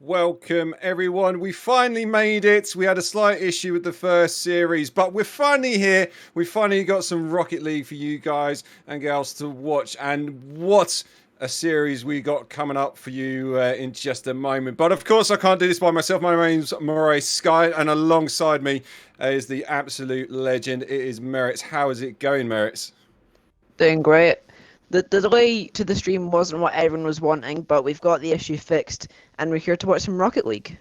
Welcome everyone. We finally made it. We had a slight issue with the first series, but we're finally here. We finally got some Rocket League for you guys and girls to watch. And what a series we got coming up for you in just a moment. But of course, I can't do this by myself. My name's Moray Sky, and alongside me is the absolute legend. It is Merits. How is it going, Merits? Doing great. The delay to the stream wasn't what everyone was wanting, but we've got the issue fixed, and we're here to watch some Rocket League.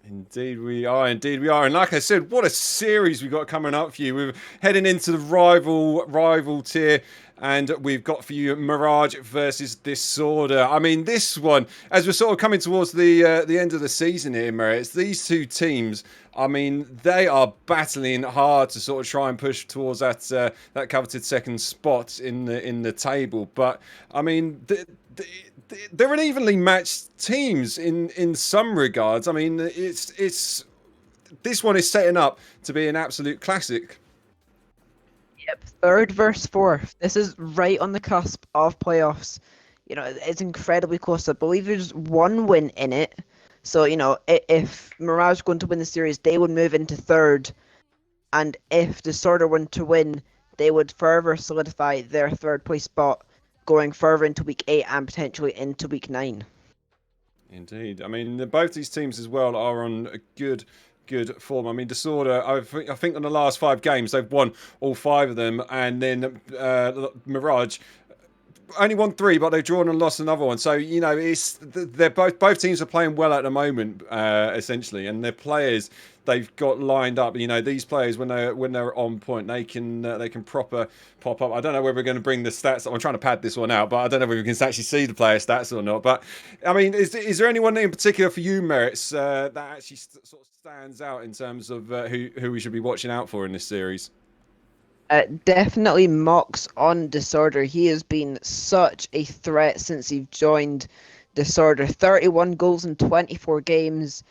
Indeed we are, indeed we are. And like I said, what a series we got coming up for you. We're heading into the rival tier, and we've got for you Mirage versus Disorder. I mean, this one, as we're sort of coming towards the end of the season here, Merits, these two teams, I mean, they are battling hard to sort of try and push towards that coveted second spot in the table. But I mean, they're an evenly matched teams in some regards. I mean, it's this one is setting up to be an absolute classic. Yep, third versus fourth. This is right on the cusp of playoffs. You know, it's incredibly close. I believe there's one win in it. So, you know, if Mirage going to win the series, they would move into third. And if Disorder were to win, they would further solidify their third place spot, going further into week 8 and potentially into week 9. Indeed. I mean, both these teams as well are on a good form. I mean, Disorder, I think on the last 5 games, they've won all 5 of them. And then Mirage only won 3, but they've drawn and lost another one. So, you know, they're both teams are playing well at the moment, essentially. And their players they've got lined up. You know, these players when they're on point, they can proper pop up. I don't know whether we're going to bring the stats. I'm trying to pad this one out, but I don't know whether we can actually see the player stats or not. But I mean, is there anyone in particular for you, Merits, that actually sort of stands out in terms of who we should be watching out for in this series? Definitely Mox on Disorder. He has been such a threat since he joined Disorder. 31 goals in 24 games.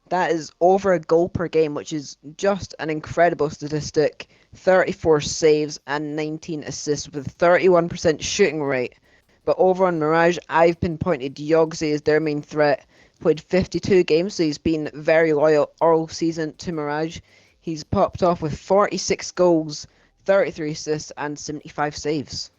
That is over a goal per game, which is just an incredible statistic. 34 saves and 19 assists with 31% shooting rate. But over on Mirage, I've pinpointed Yogsy as their main threat. Played 52 games, so he's been very loyal all season to Mirage. He's popped off with 46 goals, 33 assists and 75 saves.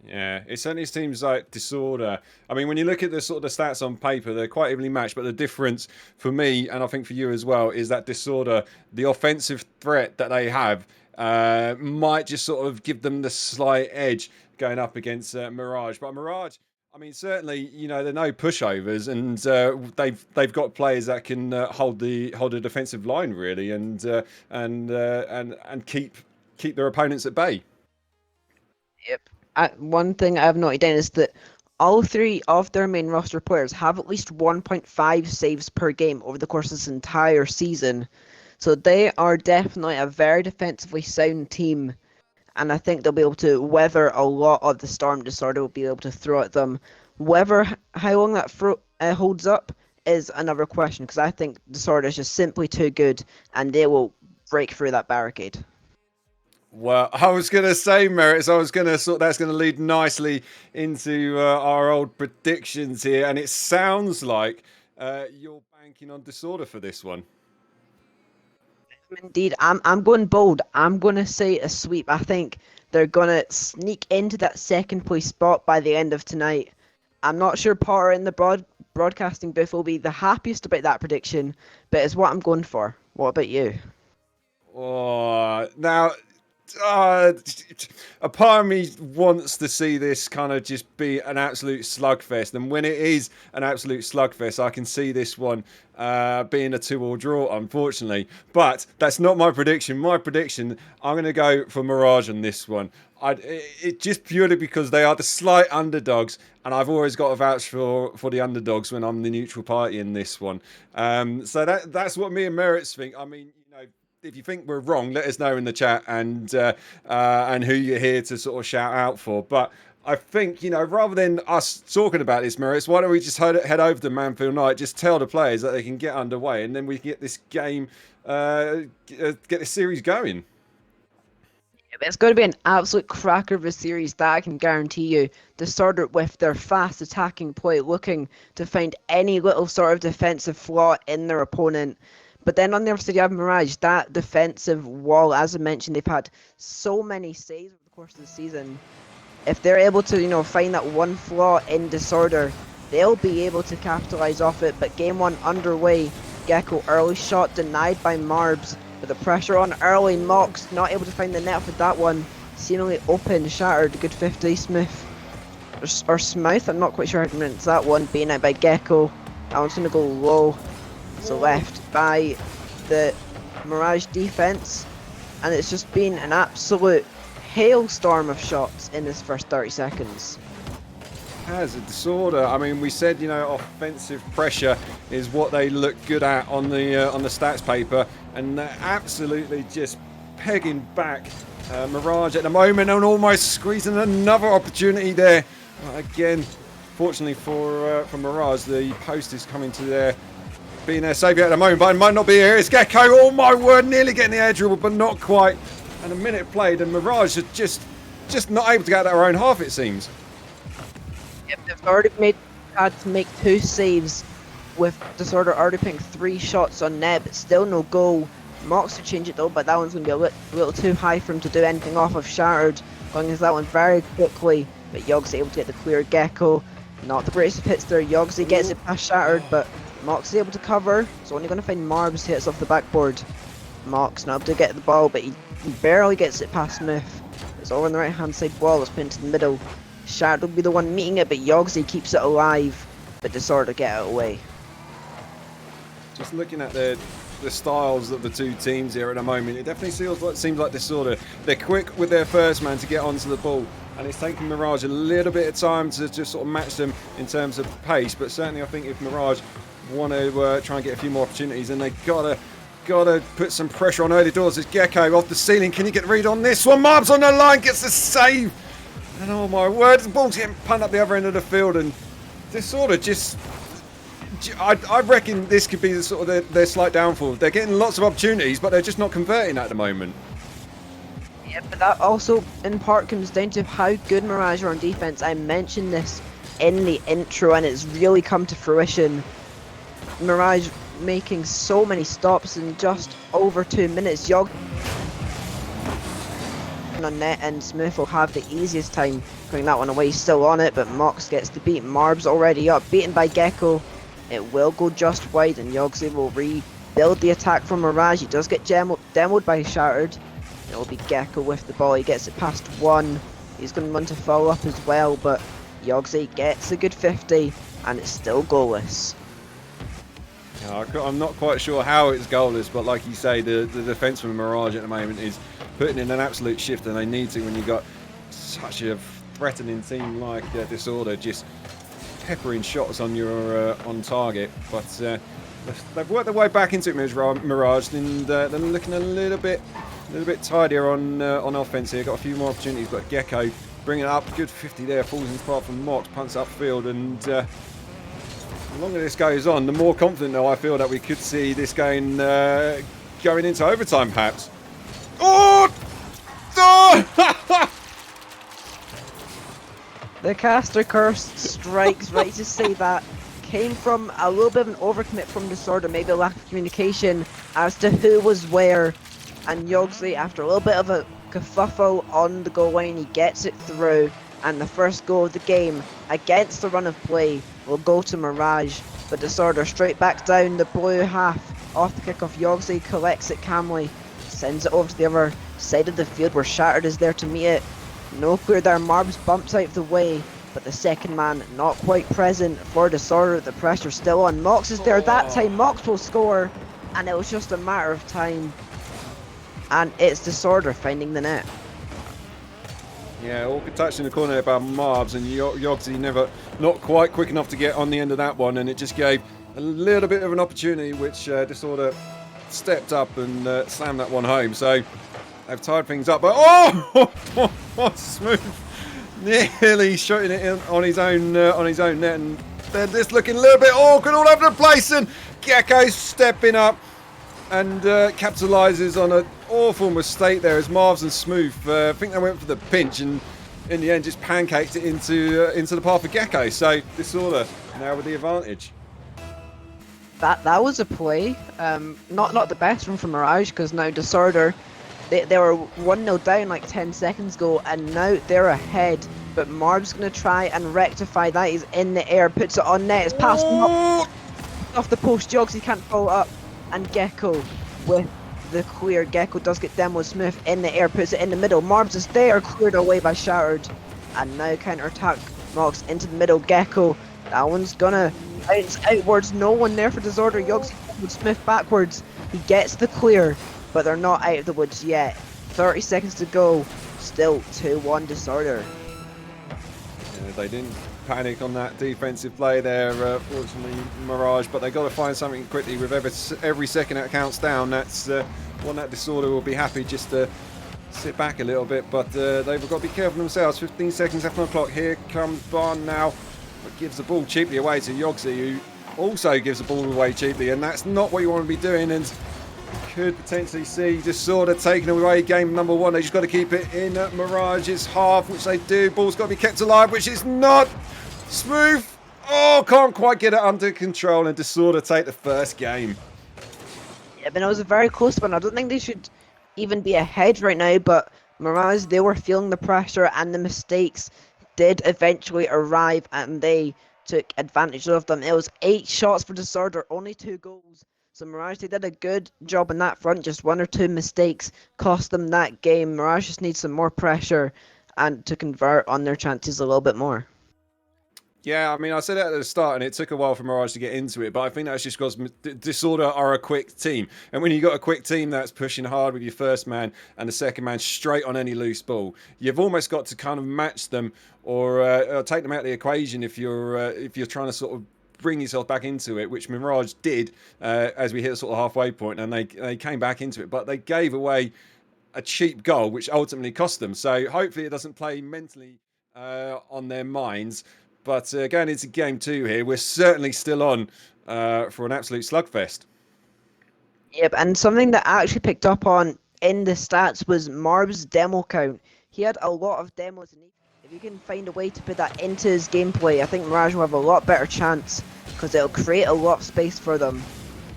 Yeah, it certainly seems like Disorder. I mean, when you look at the sort of the stats on paper, they're quite evenly matched. But the difference for me, and I think for you as well, is that Disorder, the offensive threat that they have, might just sort of give them the slight edge going up against Mirage. But Mirage, I mean, certainly, you know, they're no pushovers, and they've got players that can hold the defensive line really, and keep their opponents at bay. Yep. One thing I've noted down is that all 3 of their main roster players have at least 1.5 saves per game over the course of this entire season. So they are definitely a very defensively sound team. And I think they'll be able to weather a lot of the storm Disorder will be able to throw at them. How long that holds up is another question, because I think Disorder is just simply too good and they will break through that barricade. Well, I was going to say, Merits, that's going to lead nicely into our old predictions here. And it sounds like you're banking on Disorder for this one. Indeed, I'm going bold. I'm going to say a sweep. I think they're going to sneak into that second place spot by the end of tonight. I'm not sure Potter in the broadcasting booth will be the happiest about that prediction, but it's what I'm going for. What about you? Oh, now, a part of me wants to see this kind of just be an absolute slugfest, and when it is an absolute slugfest, I can see this one being a 2-2 draw, unfortunately. But that's not my prediction. My prediction, I'm going to go for Mirage on this one. It just purely because they are the slight underdogs, and I've always got to vouch for the underdogs when I'm the neutral party in this one. So that's what me and Merits think. I mean, you know, if you think we're wrong, let us know in the chat and who you're here to sort of shout out for. But I think, you know, rather than us talking about this, Merits, why don't we just head over to Manfield Night, just tell the players that they can get underway, and then we can get this game, get this series going. It's going to be an absolute cracker of a series, that I can guarantee you. Disorder with their fast attacking play, looking to find any little sort of defensive flaw in their opponent. But then on the other side, you have Mirage, that defensive wall. As I mentioned, they've had so many saves over the course of the season. If they're able to, find that one flaw in Disorder, they'll be able to capitalize off it. But game one underway, Gecko early shot denied by Marbs. With the pressure on early, Mox not able to find the net for that one. Seemingly open, shattered, good 50, Smith. Or Smith, I'm not quite sure how to pronounce that one. Being out by Gecko. That one's going to go low. So left by the Mirage defense. And it's just been an absolute hailstorm of shots in this first 30 seconds. Has a Disorder. I mean, we said offensive pressure is what they look good at on the stats paper, and they're absolutely just pegging back Mirage at the moment, and almost squeezing another opportunity there. Again, fortunately for Mirage, the post is coming to their being their saviour at the moment, but it might not be here. It's Gecko. Oh my word, nearly getting the air dribble, but not quite. And a minute played, and Mirage are just not able to get out of their own half, it seems. Yep, they've already had to make 2 saves, with Disorder already putting 3 shots on net, but still no goal. Mox to change it though, but that one's going to be a little too high for him to do anything off of. Shattered, going into that one very quickly, but Yogsy able to get the clear. Gecko, not the greatest of hits there. Yogsy gets it past Shattered, but Mox is able to cover. It's only going to find Marbs hits off the backboard. Mox not able to get the ball, but he barely gets it past Smith. It's over on the right hand side wall, it's put into the middle. Shattered will be the one meeting it, but Yogsy keeps it alive, but Disorder get out of the way. Just looking at the styles of the two teams here at the moment, it definitely seems like Disorder. They're quick with their first man to get onto the ball, and it's taking Mirage a little bit of time to just sort of match them in terms of pace. But certainly, I think if Mirage want to try and get a few more opportunities, then they gotta put some pressure on early doors. It's Gecko off the ceiling. Can he get a read on this one? Marbs on the line, gets the save. And oh my word, the ball's getting pumped up the other end of the field, and Disorder just... I reckon this could be sort of their slight downfall. They're getting lots of opportunities, but they're just not converting at the moment. Yeah, but that also in part comes down to how good Mirage are on defense. I mentioned this in the intro, and it's really come to fruition. Mirage making so many stops in just over 2 minutes. Yog on net, and Smith will have the easiest time putting that one away. He's still on it, but Mox gets the beat. Marbs already up, beaten by Gecko. It will go just wide, and Yogsy will rebuild the attack from Mirage. He does get demoed by Shattered. It will be Gecko with the ball. He gets it past one. He's going to want to follow up as well, but Yogsy gets a good 50, and it's still goalless. Yeah, I'm not quite sure how it's goalless, but like you say, the defence from Mirage at the moment is putting in an absolute shift, and they need to when you've got such a threatening team like Disorder, just peppering shots on your on target. But they've worked their way back into it, Mirage, and they're looking a little bit tidier on offense here. Got a few more opportunities, but Gecko bringing it up, good 50 there, falls into part from Mox, punts upfield, and the longer this goes on, the more confident now I feel that we could see this game going into overtime, perhaps. Oh! The caster curse strikes right to say that. Came from a little bit of an overcommit from Disorder, maybe a lack of communication as to who was where. And Yogsy, after a little bit of a kerfuffle on the goal line, he gets it through. And the first goal of the game against the run of play will go to Mirage. But Disorder straight back down the blue half off the kickoff. Yogsy collects it calmly, sends it over to the other side of the field where Shattered is there to meet it. No clear there, Marbs bumps out of the way, but the second man not quite present for Disorder. The pressure still on. Mox is there that time. Mox will score, and it was just a matter of time. And it's Disorder finding the net. Yeah, all touched in the corner about Marbs, and Yogsy not quite quick enough to get on the end of that one, and it just gave a little bit of an opportunity, which Disorder stepped up and slammed that one home. So they've tied things up, but Smooth nearly shooting it in on his own net, and they're just looking a little bit awkward all over the place, and Gecko's stepping up. and capitalises on an awful mistake there as Marvs and Smooth, I think they went for the pinch and in the end just pancaked it into the path of Gecko. So Disorder now with the advantage. That was a play. Not the best one from Mirage, because now Disorder, they were 1-0 down like 10 seconds ago, and now they're ahead. But Marb's going to try and rectify that. He's in the air, puts it on net, it's passed off the post. Jogs, he can't follow up, and Gecko with the clear. Gecko does get Demo Smith in the air, puts it in the middle. Marbs is there, cleared away by Shattered, and now counter-attack Mox into the middle. Gecko, that one's gonna bounce outwards. No one there for Disorder. Yogsy with Smith backwards. He gets the clear, but they're not out of the woods yet. 30 seconds to go. Still 2-1 Disorder. Yeah, they didn't panic on that defensive play there, fortunately, Mirage, but they've got to find something quickly with every second that counts down. That's one that Disorder will be happy just to sit back a little bit, but they've got to be careful themselves. 15 seconds left on the clock. Here comes Barn now, but gives the ball cheaply away to Yogsy, who also gives the ball away cheaply, and that's not what you want to be doing, and could potentially see Disorder taking away game number one. They just got to keep it in Mirage's half, which they do. Ball's got to be kept alive, which is not. Smooth. Oh, can't quite get it under control, and Disorder take the first game. Yeah, but it was a very close one. I don't think they should even be ahead right now, but Mirage, they were feeling the pressure, and the mistakes did eventually arrive, and they took advantage of them. It was 8 shots for Disorder, only 2 goals. So Mirage, they did a good job on that front. Just 1 or 2 mistakes cost them that game. Mirage just needs some more pressure and to convert on their chances a little bit more. Yeah, I mean, I said it at the start, and it took a while for Mirage to get into it, but I think that's just because Disorder are a quick team. And when you've got a quick team that's pushing hard with your first man and the second man straight on any loose ball, you've almost got to kind of match them or take them out of the equation if you're trying to sort of bring yourself back into it, which Mirage did as we hit a sort of halfway point, and they came back into it, but they gave away a cheap goal, which ultimately cost them. So hopefully it doesn't play mentally on their minds. But going into game 2 here, we're certainly still on for an absolute slugfest. Yep, and something that I actually picked up on in the stats was Marb's demo count. He had a lot of demos, and if you can find a way to put that into his gameplay, I think Mirage will have a lot better chance, because it'll create a lot of space for them,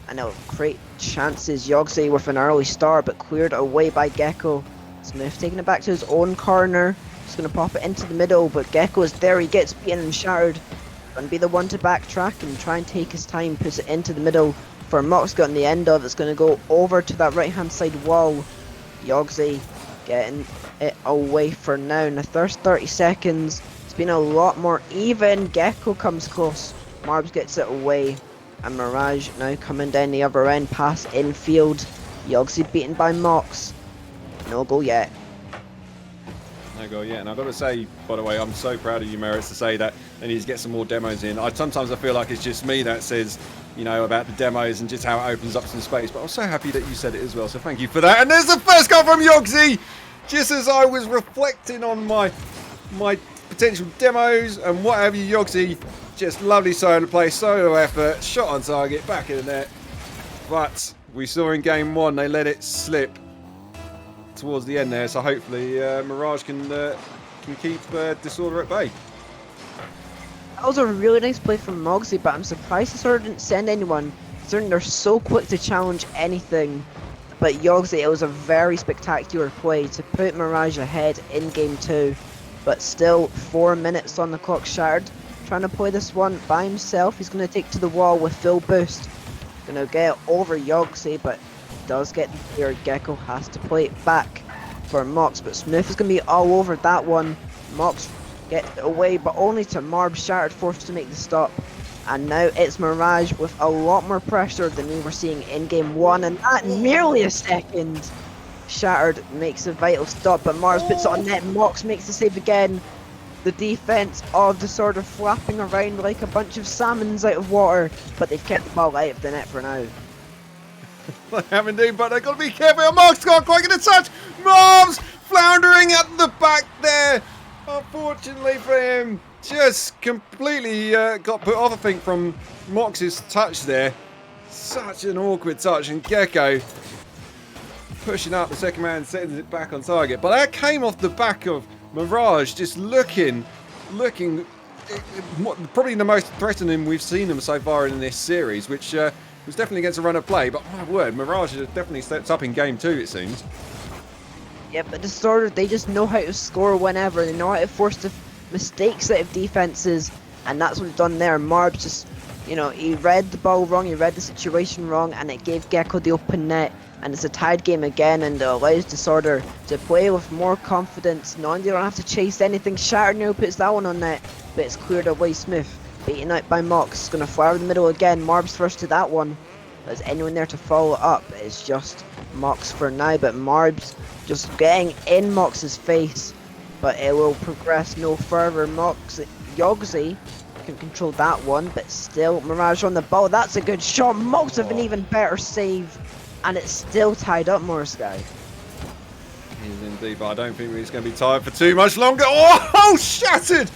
and it'll create chances. Yogsy with an early start, but cleared away by Gecko. Smith taking it back to his own corner. Just going to pop it into the middle, but Gecko is there. He gets beaten and Shattered. Going to be the one to backtrack and try and take his time. Puts it into the middle for Mox. Got on the end of. It's going to go over to that right hand side wall. Yogsy getting it away for now. In the first 30 seconds, it's been a lot more even. Gecko comes close. Marbs gets it away. And Mirage now coming down the other end. Pass infield. Yogsy beaten by Mox. No goal yet. No goal yet, and I've got to say, by the way, I'm so proud of you, Merits, to say that they need to get some more demos in. Sometimes I feel like it's just me that says, you know, about the demos and just how it opens up some space, but I'm so happy that you said it as well, so thank you for that. And there's the first goal from Yogsy! Just as I was reflecting on my potential demos and what have you, Yogsy, just lovely solo play, solo effort, shot on target, back in the net. But we saw in game 1, they let it slip towards the end there, so hopefully Mirage can keep Disorder at bay. That was a really nice play from Mogsy, but I'm surprised Disorder didn't send anyone, considering they're so quick to challenge anything. But Yogsy, it was a very spectacular play to put Mirage ahead in game 2, but still 4 minutes on the clock. Shattered trying to play this one by himself. He's going to take to the wall with full boost. Going to get over Yogsy, but does get the clear. Gecko has to play it back for Mox, but Smith is going to be all over that one. Mox gets it away, but only to Marb. Shattered forced to make the stop, and now it's Mirage with a lot more pressure than we were seeing in game 1, and that nearly a second. Shattered makes a vital stop, but Mars puts it on net. Mox makes the save again. The defense of Disorder flapping around like a bunch of salmons out of water, but they've kept the ball out of the net for now. They have indeed, but they've got to be careful. Mark's can't quite get a touch. Marbs floundering at the back there. Unfortunately for him, just completely got put off, I think, from Mox's touch there. Such an awkward touch, and Gecko pushing up the second man, setting it back on target. But that came off the back of Mirage just looking probably the most threatening we've seen them so far in this series, which was definitely against a run of play. But my word, Mirage has definitely stepped up in game 2, it seems. Yeah, but Disorder, they just know how to score whenever. They know how to force the mistakes out of defenses, and that's what he's done there. Marbs just, you know, he read the ball wrong, he read the situation wrong, and it gave Gecko the open net. And it's a tied game again, and it allows Disorder to play with more confidence, knowing they don't have to chase anything. Shattered now puts that one on net, but it's cleared away smooth. Beaten out by Mox, gonna fire in the middle again. Marbs first to that one. Is anyone there to follow up? It's just Mox for now, but Marbs just getting in Mox's face, but it will progress no further. Yogsy can control that one, but still Mirage on the ball. That's a good shot. Mox have an even better save. And it's still tied up, Morrisky. It is indeed, but I don't think it's going to be tied for too much longer. Oh, shattered!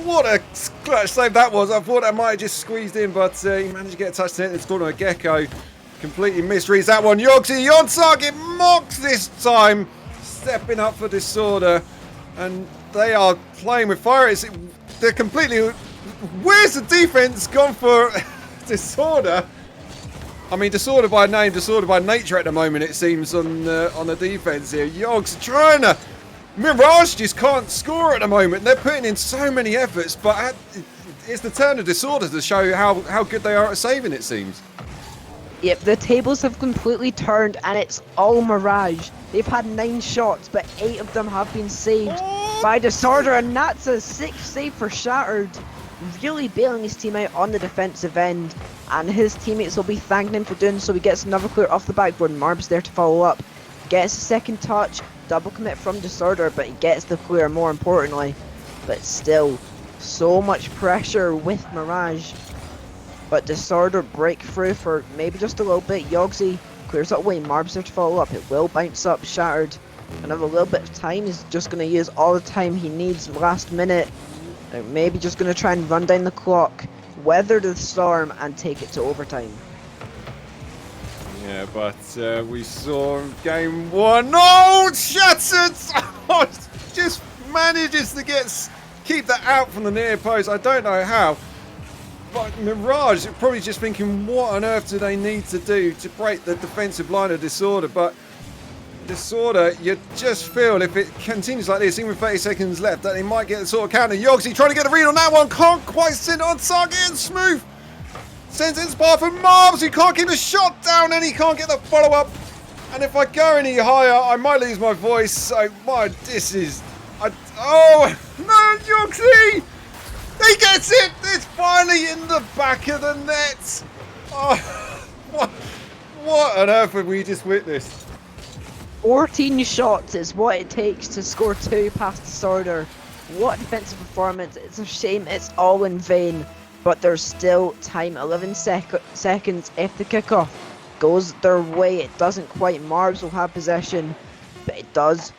What a clutch save that was. I thought that might have just squeezed in, but he managed to get a touch to hit the corner of Gecko. Completely misreads that one. Yogsy on target. Mox this time. Stepping up for Disorder. And they are playing with fire. They're completely... Where's the defense gone for Disorder? I mean, Disorder by name, Disorder by nature at the moment, it seems, on the defense here. Yogs trying to... Mirage just can't score at the moment. They're putting in so many efforts, but it's the turn of Disorder to show how good they are at saving, it seems. Yep, the tables have completely turned, and it's all Mirage. They've had 9 shots, but 8 of them have been saved by Disorder, and that's a 6th save for Shattered. Really bailing his team out on the defensive end, and his teammates will be thanking him for doing so. He gets another clear off the backboard, and Marb's there to follow up. Gets a second touch, double commit from Disorder, but he gets the clear more importantly. But still, so much pressure with Mirage. But Disorder break through for maybe just a little bit. Yogsy clears it away, Marb's there to follow up. It will bounce up, Shattered. And have a little bit of time. He's just going to use all the time he needs last minute. Maybe just going to try and run down the clock, weather the storm, and take it to overtime. Yeah, but we saw game 1. Oh, Shattered! Oh, just manages to keep that out from the near post. I don't know how. But Mirage probably just thinking, what on earth do they need to do to break the defensive line of Disorder? But Disorder, you just feel if it continues like this, even with 30 seconds left, that they might get the sort of counter. Yogsy trying to get a read on that one, can't quite send it on target, and Smooth sends it in spar for Marbs, who can't keep the shot down, and he can't get the follow-up. And if I go any higher, I might lose my voice, so this is... oh, no, Yogsy! He gets it! It's finally in the back of the net! Oh, what on earth have we just witnessed? 14 shots is what it takes to score 2 past Disorder. What defensive performance. It's a shame it's all in vain, but there's still time. 11 seconds if the kickoff goes their way. It doesn't quite. Marbs will have possession, but it does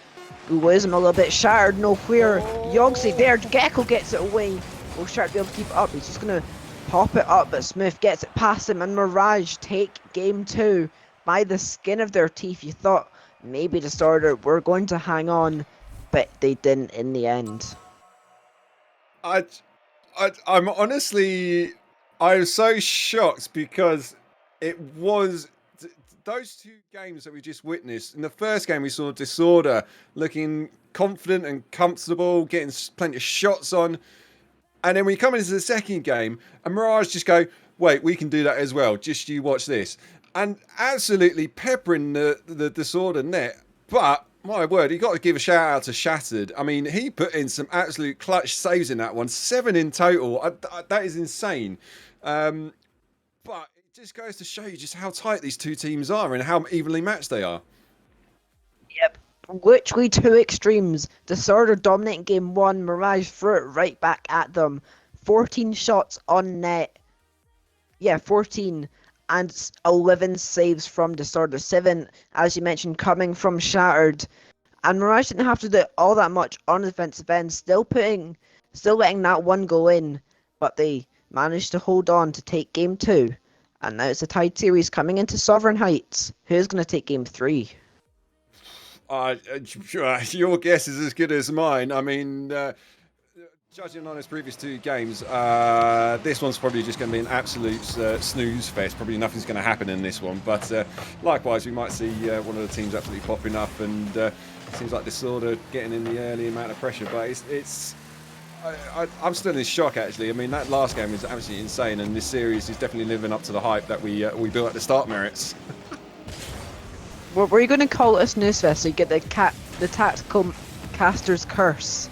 lose him a little bit. Shattered, no clear. Yogsy there. Gecko gets it away. Will Shattered be able to keep it up? He's just going to pop it up, but Smith gets it past him, and Mirage take game 2 by the skin of their teeth. You thought maybe Disorder were going to hang on, but they didn't in the end. I'm honestly, I'm so shocked because it was those 2 games that we just witnessed. In the first game, we saw Disorder looking confident and comfortable, getting plenty of shots on. And then we come into the second game, and Mirage just go, wait, we can do that as well. Just you watch this. And absolutely peppering the Disorder net. But, my word, you got to give a shout out to Shattered. I mean, he put in some absolute clutch saves in that one. 7 in total. That is insane. But it just goes to show you just how tight these 2 teams are and how evenly matched they are. Yep. Literally 2 extremes. Disorder dominating game 1. Mirage threw it right back at them. 14 shots on net. Yeah, 14. And 11 saves from Disorder. 7, as you mentioned, coming from Shattered. And Mirage didn't have to do all that much on the defensive end. Still letting that one go in. But they managed to hold on to take game 2. And now it's a tied series coming into Sovereign Heights. Who's going to take game 3? Your guess is as good as mine. I mean, judging on his previous 2 games, this one's probably just going to be an absolute snooze fest. Probably nothing's going to happen in this one. But likewise, we might see one of the teams absolutely popping up, and it seems like Disorder getting in the early amount of pressure. But I'm still in shock, actually. I mean, that last game was absolutely insane, and this series is definitely living up to the hype that we built at the start, Merits. Were you going to call it a snooze fest so you get the tactical caster's curse?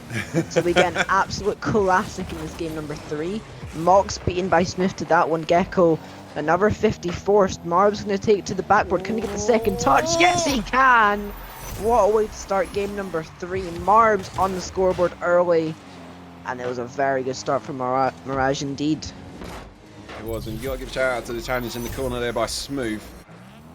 So we get an absolute classic in this game number 3. Mox beaten by Smith to that one. Gecko, another 50 forced. Marb's going to take it to the backboard. Can he get the second touch? Yes, he can! What a way to start game number 3. Marb's on the scoreboard early. And it was a very good start from Mirage indeed. It was, and you got to give a shout out to the challenge in the corner there by Smooth.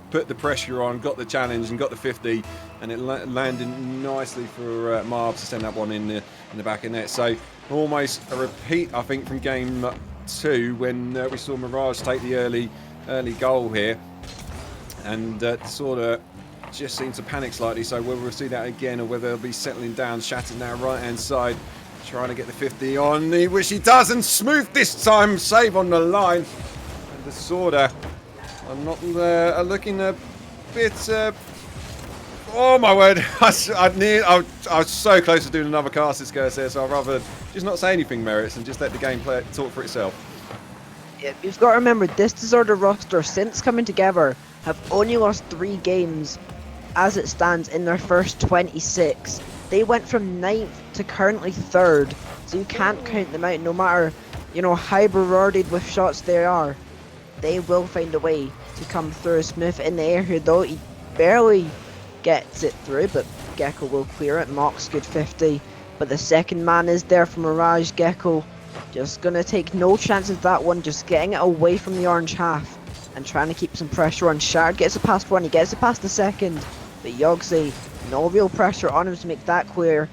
Put the pressure on, got the challenge and got the 50, and it landed nicely for Marv to send that one in the back of net. So almost a repeat, I think, from game 2 when we saw Mirage take the early goal here, and sort of just seemed to panic slightly. So whether we'll see that again or whether they'll be settling down, Shattered now right hand side. Trying to get the 50 on, which he does, and Smooth this time, save on the line. And Disorder are looking a bit. Oh my word! I was so close to doing another cast curse there, so I'd rather just not say anything, Merits, and just let the game talk for itself. Yeah, you've got to remember this Disorder roster, since coming together, have only lost 3 games as it stands in their first 26. They went from 9th to currently 3rd, so you can't count them out. No matter, how berarded with shots they are, they will find a way to come through. Smith in the air here, though he barely gets it through, but Gecko will clear it. Mox good 50, but the second man is there for Mirage. Gecko just gonna take no chances with that one, just getting it away from the orange half and trying to keep some pressure on. Shard gets it past one, he gets it past the second, but Yogsy, no real pressure on him to make that clear.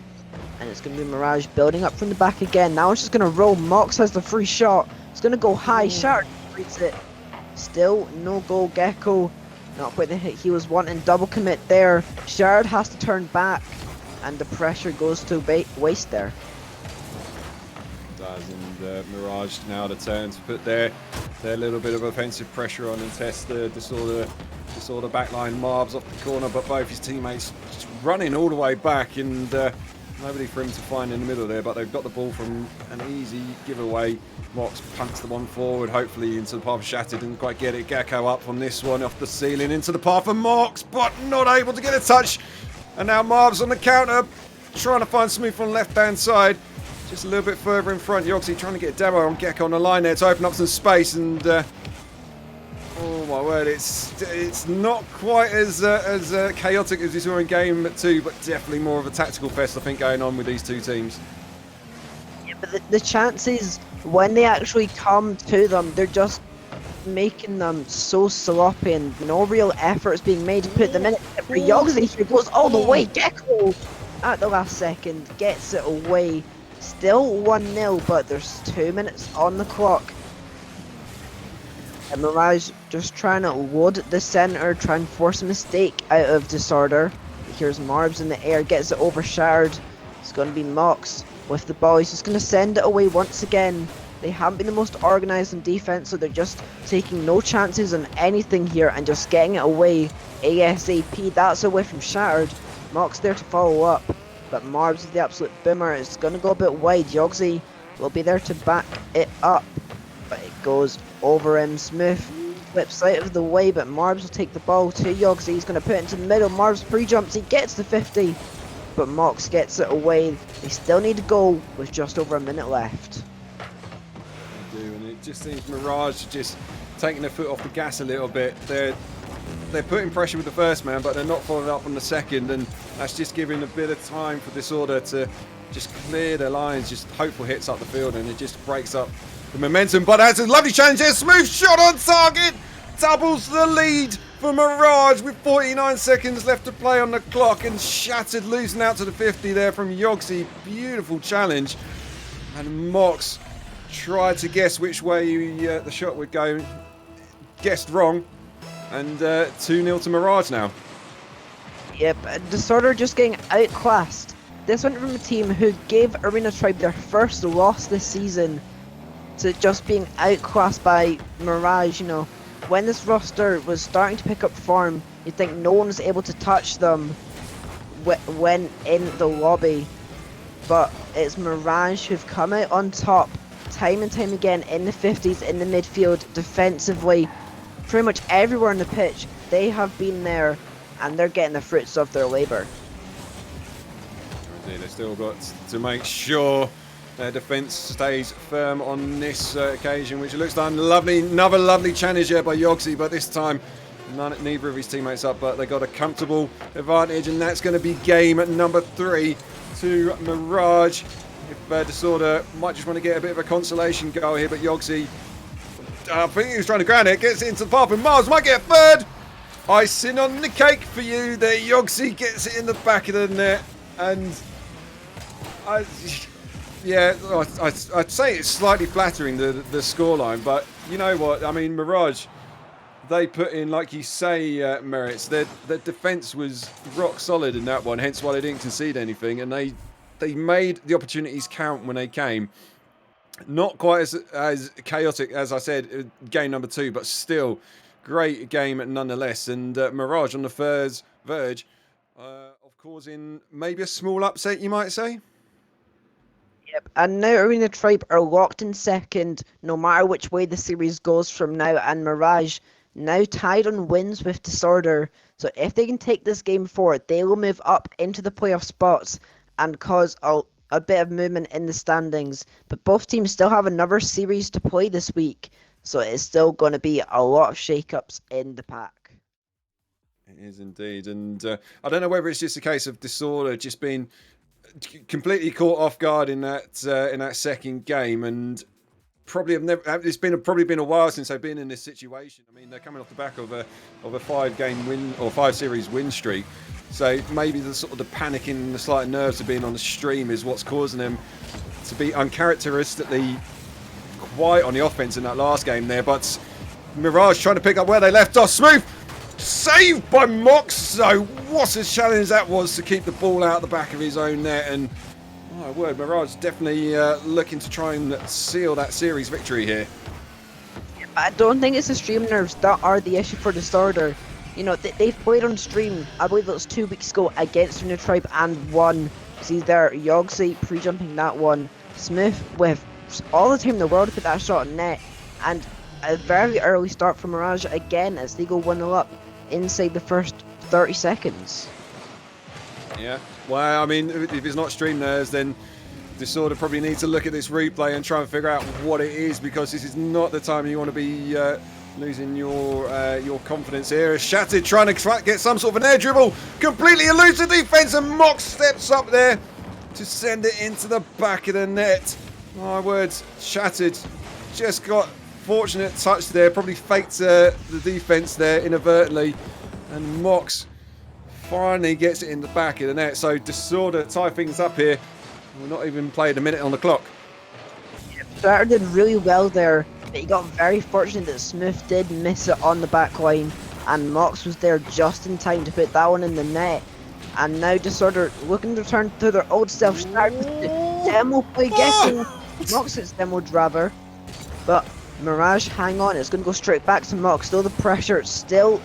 And it's going to be Mirage building up from the back again. Now it's just going to roll. Mox has the free shot. It's going to go high. Shard reads it. Still no goal. Gecko, not quite the hit he was wanting. Double commit there. Shard has to turn back. And the pressure goes to waste there. It does, and Mirage now the turn to put their little bit of offensive pressure on and test the Disorder backline. Marbs off the corner, but both his teammates just running all the way back, and nobody for him to find in the middle there, but they've got the ball from an easy giveaway. Mox punts the one forward, hopefully into the path of Shattered, didn't quite get it. Gecko up on this one, off the ceiling, into the path of Mox, but not able to get a touch. And now Marv's on the counter, trying to find Smooth on the left-hand side. Just a little bit further in front. Yogsy trying to get a demo on Gecko on the line there to open up some space, and oh my word, it's not quite as chaotic as we saw in game 2, but definitely more of a tactical fest, I think, going on with these 2 teams. Yeah, but the chances when they actually come to them, they're just making them so sloppy, and no real effort is being made to put them in. For Yogsy here goes all the way. Gecko at the last second gets it away. Still 1-0, but there's 2 minutes on the clock. And Mirage just trying to load the center, try and force a mistake out of Disorder. Here's Marbs in the air, gets it over Shard. It's going to be Mox with the ball. He's just going to send it away once again. They haven't been the most organised in defence, so they're just taking no chances on anything here and just getting it away ASAP. That's away from Shattered. Mox there to follow up, but Marbs is the absolute boomer. It's going to go a bit wide. Yogsy will be there to back it up, but it goes over him. Smooth flips out of the way, but Marbs will take the ball to Yogsy. He's going to put it into the middle. Marbs pre-jumps, he gets the 50, but Mox gets it away. They still need a goal with just over a minute left. They do, and it just seems Mirage just taking their foot off the gas a little bit. They're putting pressure with the first man, but they're not following up on the second, and that's just giving a bit of time for Disorder to just clear their lines, just hopeful hits up the field, and it just breaks up the momentum. But that's a lovely challenge there. Smooth shot on target, doubles the lead for Mirage with 49 seconds left to play on the clock, and Shattered losing out to the 50 there from Yogsy. Beautiful challenge, and Mox tried to guess which way the shot would go. guessed wrong. And 2-0 to Mirage now. Yep, Disorder just getting outclassed. This went from a team who gave Arena Tribe their first loss this season to just being outclassed by Mirage. You know, when this roster was starting to pick up form, you'd think no one was able to touch them when in the lobby. But it's Mirage who've come out on top time and time again in the 50s, in the midfield, defensively, pretty much everywhere on the pitch. They have been there and they're getting the fruits of their labour. Indeed, they've still got to make sure their defence stays firm on this occasion, which looks like another lovely challenge here by Yogsy, but this time neither of his teammates up, but they got a comfortable advantage, and that's going to be game at number 3 to Mirage. If Disorder might just want to get a bit of a consolation goal here, but Yogsy, I think he was trying to ground it, gets it into the path, and Mars might get a third. Icing on the cake for you there. Yogsy gets it in the back of the net, and I'd say it's slightly flattering, the scoreline, but you know what? I mean, Mirage, they put in, like you say, merits. Their defence was rock solid in that one, hence why they didn't concede anything, and they made the opportunities count when they came. Not quite as chaotic as I said, game number 2, but still great game nonetheless. And Mirage on the verge of causing maybe a small upset, you might say. Yep, and now Arena Tribe are locked in second, no matter which way the series goes from now, and Mirage now tied on wins with Disorder. So if they can take this game forward, they will move up into the playoff spots and cause a bit of movement in the standings. But both teams still have another series to play this week, so it's still going to be a lot of shake-ups in the pack. It is indeed, and I don't know whether it's just a case of Disorder just being completely caught off guard in that second game, and probably it's probably been a while since they've been in this situation. I mean, they're coming off the back of a 5-game win or 5-series win streak, so maybe the sort of the panicking and the slight nerves of being on the stream is what's causing them to be uncharacteristically quiet on the offense in that last game there. But Mirage trying to pick up where they left off. Smooth saved by Mox. So what a challenge that was to keep the ball out the back of his own net. And my word, Mirage definitely looking to try and seal that series victory here. I don't think it's the stream nerves that are the issue for Disorder. You know, they've played on stream, I believe it was 2 weeks ago, against Arena Tribe and won. See there, Yogsy pre-jumping that one. Smith with all the time in the world to put that shot in net. And a very early start from Mirage again as they go 1-0 up inside the first 30 seconds. Yeah, well, I mean, if it's not stream nerves, then Disorder probably needs to look at this replay and try and figure out what it is, because this is not the time you want to be losing your confidence here. Shattered trying to get some sort of an air dribble, completely eludes the defense, and Mox steps up there to send it into the back of the net. My words, Shattered just got fortunate touch there, probably faked the defense there inadvertently, and Mox finally gets it in the back of the net. So Disorder tie things up here. We're not even played a minute on the clock. Starter did really well there, but he got very fortunate that Smith did miss it on the back line, and Mox was there just in time to put that one in the net. And now Disorder looking to return to their old self. Start with the demo play, getting Mox's demoed rather, but Mirage hang on, it's going to go straight back to Mox, though the pressure still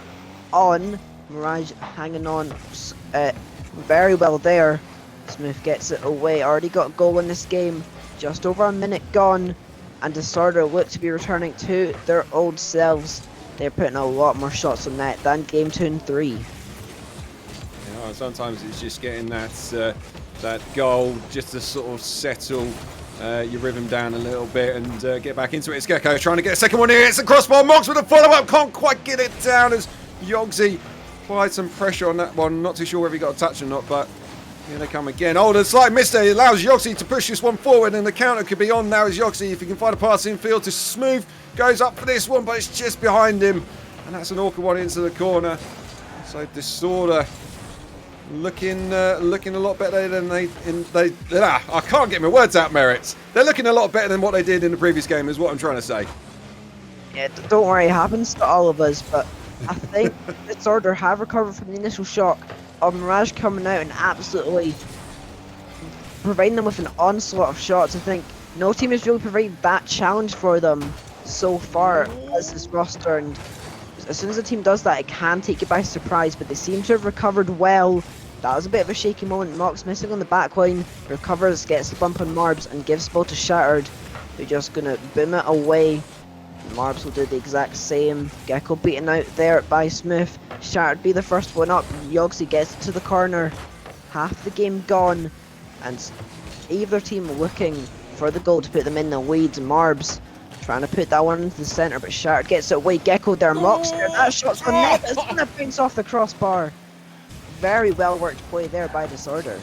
on. Mirage hanging on very well there. Smith gets it away, already got a goal in this game, just over a minute gone, and Disorder look to be returning to their old selves. They're putting a lot more shots on net than game 2 and 3. Yeah, sometimes it's just getting that goal just to sort of settle your rhythm down a little bit and get back into it. It's Gecko trying to get a second one here. It's a crossbar. Mox with a follow-up. Can't quite get it down as Yogsy applied some pressure on that one. Not too sure whether he got a touch or not, but here they come again. Oh, the slight miss there. It allows Yogsy to push this one forward, and the counter could be on now as Yogsy, if he can find a pass in field to Smooth, goes up for this one, but it's just behind him. And that's an awkward one into the corner. So Disorder looking a lot better than I can't get my words out, Merits. They're looking a lot better than what they did in the previous game, is what I'm trying to say. Yeah, don't worry, it happens to all of us, but I think Disorder have recovered from the initial shock of Mirage coming out and absolutely providing them with an onslaught of shots. I think no team has really provided that challenge for them so far as this roster, and as soon as a team does that, it can take you by surprise, but they seem to have recovered well. That was a bit of a shaky moment. Mox missing on the backline, recovers, gets the bump on Marbs, and gives ball to Shattered, who's just going to boom it away. Marbs will do the exact same. Gecko beaten out there by Smooth. Shattered be the first one up. Yogsy gets to the corner. Half the game gone, and either team looking for the goal to put them in the lead. Marbs trying to put that one into the centre, but Shattered gets it away. Gecko there, Mox there. That shot's on net, but it's going to bounce off the crossbar. Very well worked play there by Disorder.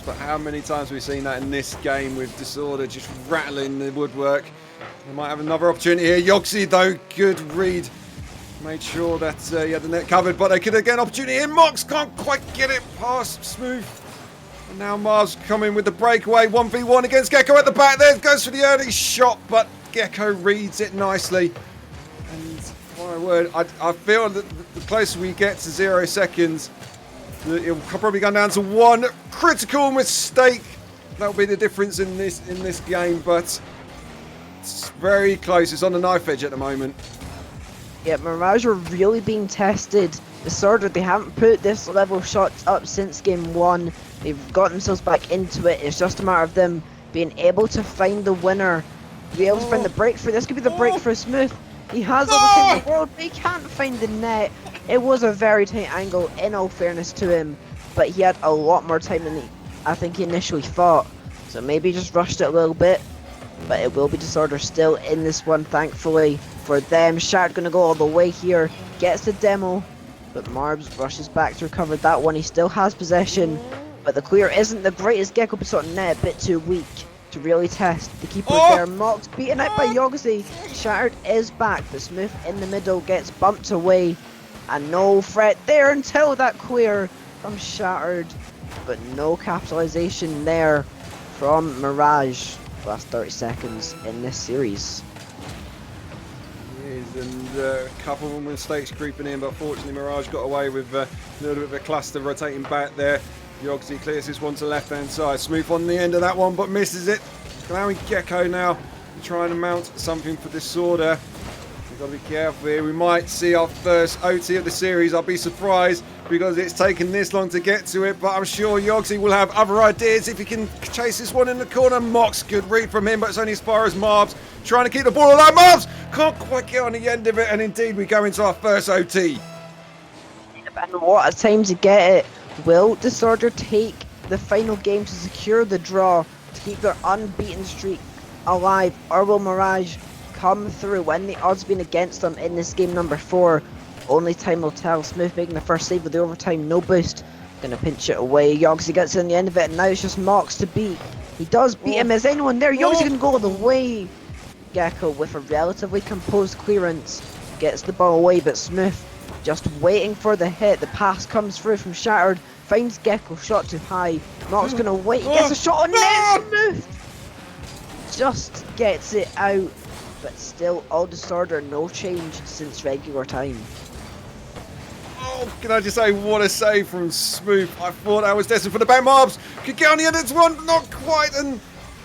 But how many times have we seen that in this game with Disorder just rattling the woodwork? They might have another opportunity here. Yogsy though, good read. Made sure that he had the net covered, but they could again opportunity here. Mox can't quite get it past Smooth. And now Mars coming with the breakaway. 1v1 against Gecko at the back there. Goes for the early shot, but Gecko reads it nicely. And my word, I feel that the closer we get to 0 seconds, it'll probably go down to one critical mistake. That'll be the difference in this game, but it's very close. It's on the knife edge at the moment. Yeah, Mirage are really being tested. Disorder, they haven't put this level of shots up since game 1. They've got themselves back into it. It's just a matter of them being able to find the winner, be able to find the breakthrough. This could be the breakthrough. Smooth. He has all the time in the world, but he can't find the net. It was a very tight angle, in all fairness to him, but he had a lot more time than I think he initially thought. So maybe he just rushed it a little bit, but it will be Disorder still in this one, thankfully for them. Shattered going to go all the way here, gets the demo, but Marbs rushes back to recover that one. He still has possession, but the clear isn't the greatest. Gecko puts on net, a bit too weak to really test the keeper there. Mox beaten out by Yogsy. Shattered is back, but Smooth in the middle gets bumped away, and no threat there until that clear from Shattered, but no capitalization there from Mirage. Last 30 seconds in this series. And a couple of mistakes creeping in, but fortunately Mirage got away with a little bit of a cluster rotating back there. Yogsy clears this one to left hand side. Smooth on the end of that one, but misses it. Allowing Gecko now trying to mount something for Disorder. We've got to be careful here. We might see our first OT of the series. I'll be surprised because it's taken this long to get to it, but I'm sure Yogsy will have other ideas if he can chase this one in the corner. Mox, good read from him, but it's only as far as Marbs. Trying to keep the ball alive. Marbs can't quite get on the end of it, and indeed we go into our first OT. And what a time to get it. Will Disorder take the final game to secure the draw, to keep their unbeaten streak alive, or will Mirage come through when the odds been against them in this game number 4? Only time will tell. Smooth making the first save with the overtime, no boost. Gonna pinch it away. Yogsy gets in the end of it, and now it's just Mox to beat. He does beat him. Is anyone there? Yogsy can go all the way. Gecko with a relatively composed clearance gets the ball away, but Smooth just waiting for the hit. The pass comes through from Shattered, finds Gecko, shot too high. Mox gonna wait, he gets a shot on net. Smooth just gets it out, but still all Disorder, no change since regular time. Oh, can I just say, what a save from Smooth. I thought I was destined for the back. Marbs could get on the end of this one, not quite, and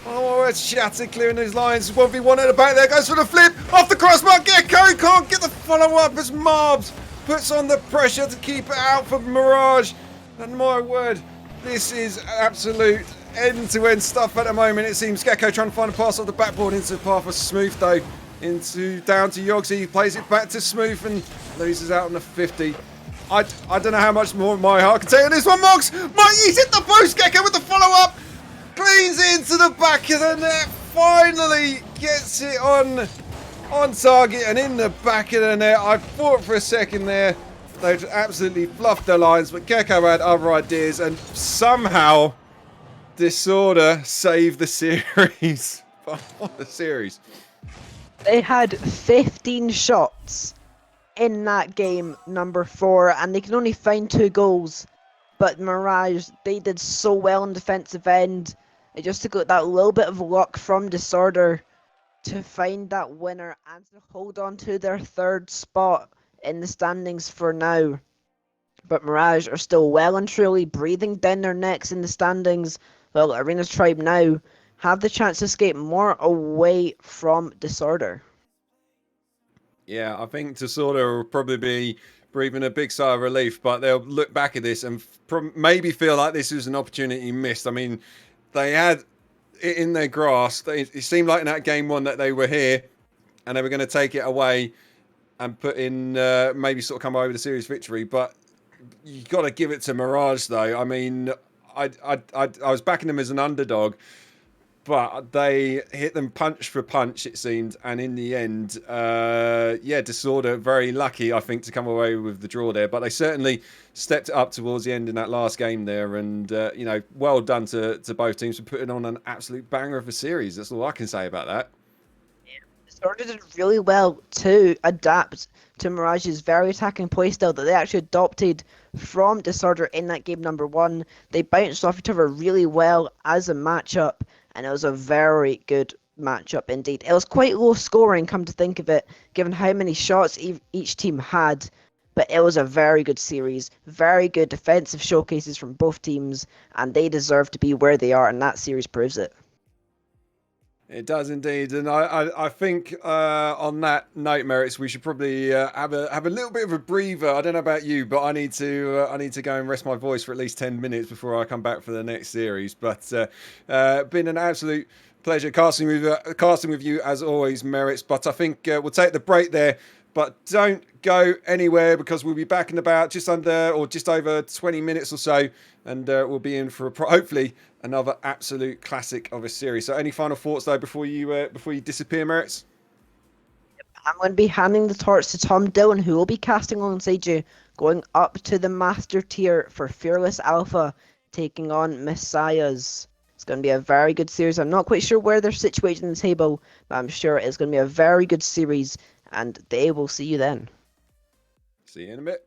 oh, it's Shattered clearing his lines. 1v1 at the back there, goes for the flip, off the crossbar. Gecko can't get the follow-up as Marbs puts on the pressure to keep it out for Mirage. And my word, this is absolute end-to-end stuff at the moment. It seems Gecko trying to find a pass off the backboard into the path of Smooth though. Down to Yogsy, he plays it back to Smooth and loses out on the 50. I don't know how much more my heart can take on this one. Mox, he's hit the post. Gecko with the follow-up. Cleans into the back of the net. Finally gets it on target and in the back of the net. I thought for a second there they'd absolutely fluffed their lines, but Gecko had other ideas and somehow Disorder saved the series. What a series. They had 15 shots in that game number 4, and they can only find 2 goals. But Mirage, they did so well on defensive end. It just took that little bit of luck from Disorder to find that winner and to hold on to their third spot in the standings for now. But Mirage are still well and truly breathing down their necks in the standings, while Arena's Tribe now have the chance to escape more away from Disorder. Yeah, I think to sort of will probably be breathing a big sigh of relief, but they'll look back at this and maybe feel like this was an opportunity missed. I mean, they had it in their grasp. It seemed like in that game one that they were here and they were going to take it away and put in maybe sort of come away with a series victory. But you got to give it to Mirage, though. I mean, I was backing them as an underdog, but they hit them punch for punch, it seemed, and in the end, yeah, Disorder very lucky, I think, to come away with the draw there. But they certainly stepped it up towards the end in that last game there, and you know, well done to both teams for putting on an absolute banger of a series. That's all I can say about that. Disorder did really well to adapt to Mirage's very attacking playstyle that they actually adopted from Disorder in that game number one. They bounced off each other really well as a matchup, and it was a very good matchup indeed. It was quite low scoring, come to think of it, given how many shots each team had. But it was a very good series, very good defensive showcases from both teams, and they deserve to be where they are, and that series proves it. It does indeed, and I think on that note, Merits, we should probably have a little bit of a breather. I don't know about you, but I need to go and rest my voice for at least 10 minutes before I come back for the next series. But been an absolute pleasure casting with you as always, Merits. But I think we'll take the break there. But don't go anywhere because we'll be back in about just under or just over 20 minutes or so, and we'll be in for hopefully another absolute classic of a series. So, any final thoughts though before you disappear, Merits? I'm going to be handing the torch to Tom Dillon, who will be casting alongside you, going up to the Master Tier for Fearless Alpha, taking on Messiahs. It's going to be a very good series. I'm not quite sure where they're situated in the table, but I'm sure it's going to be a very good series, and they will see you then. See you in a bit.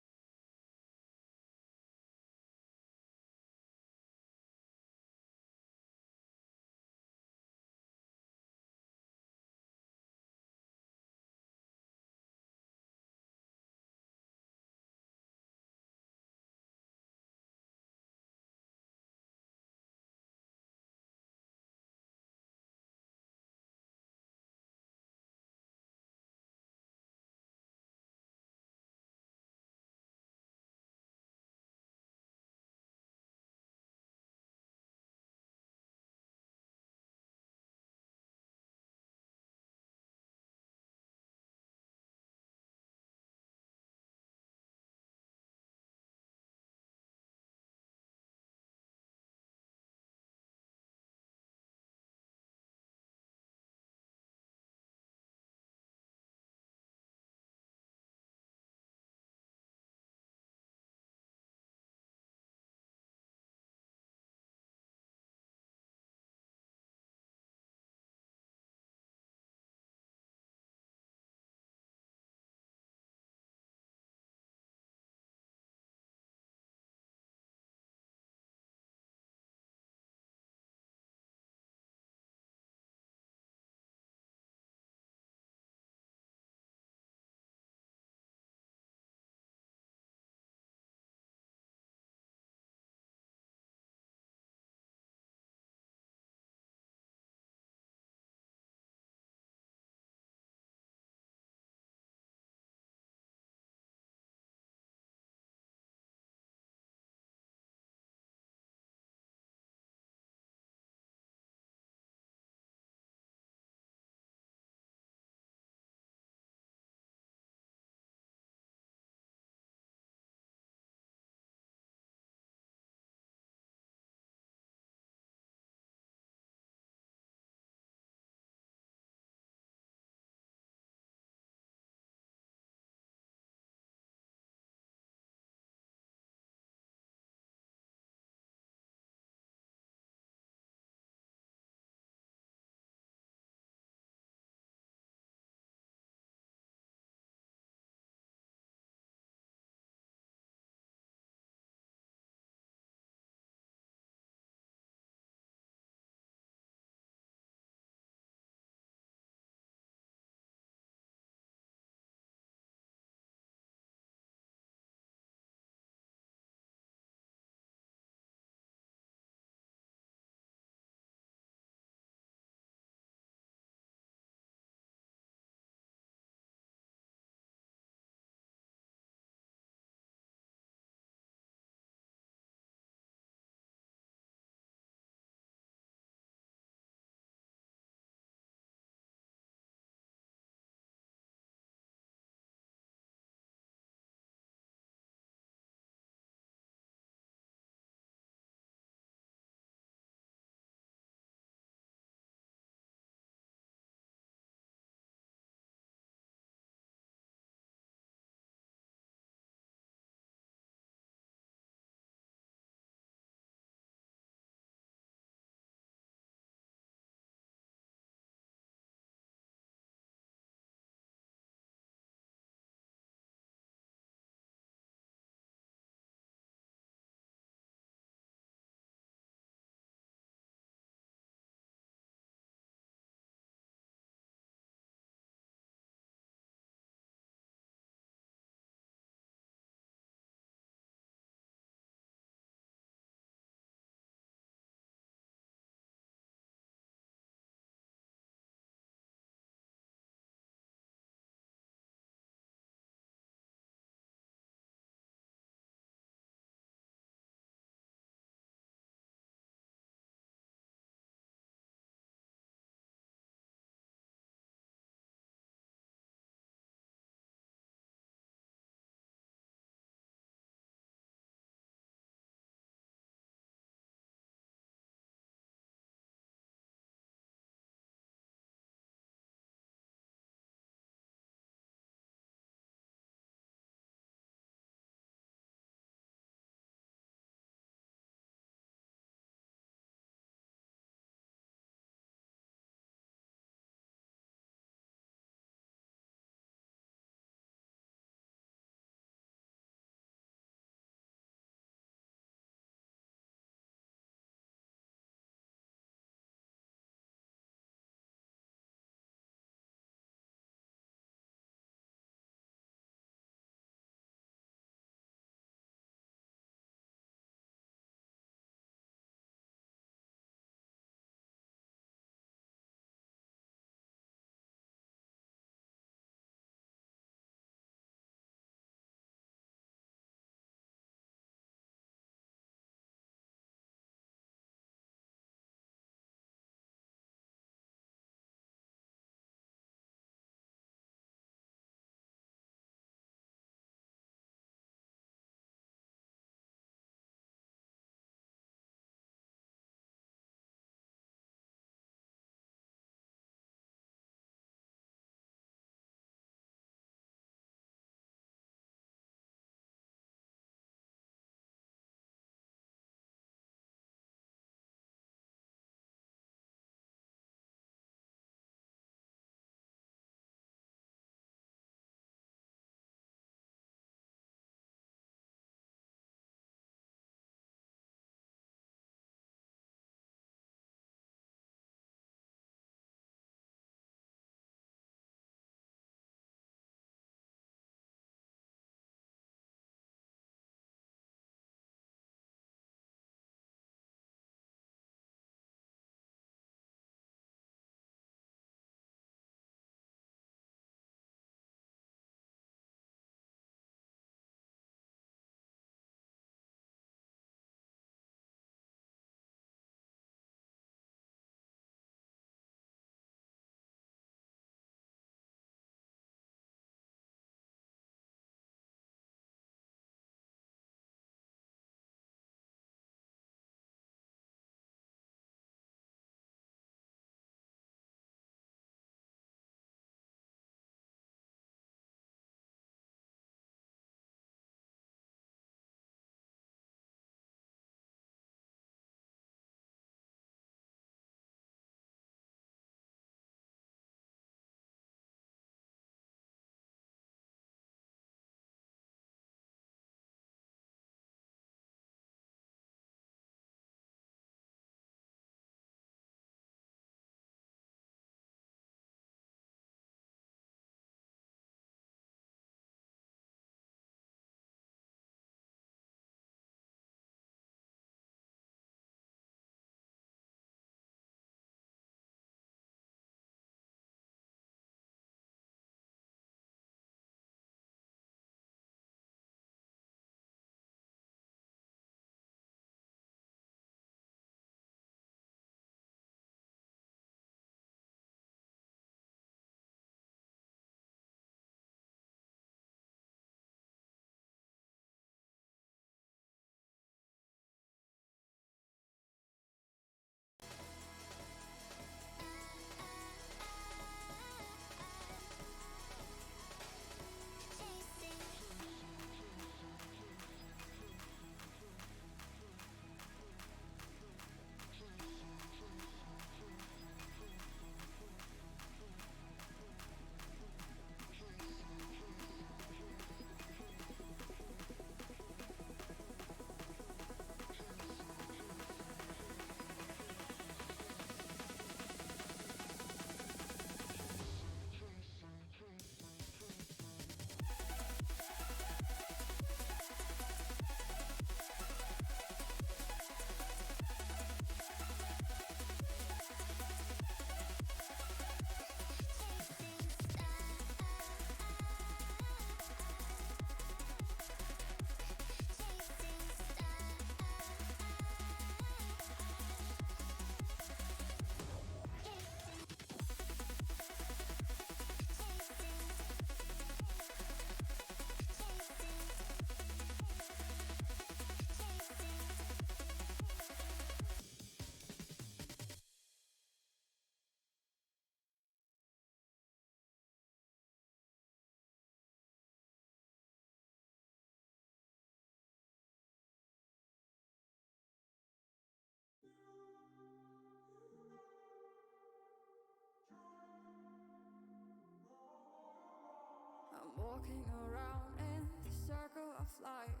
Walking around in the circle of life,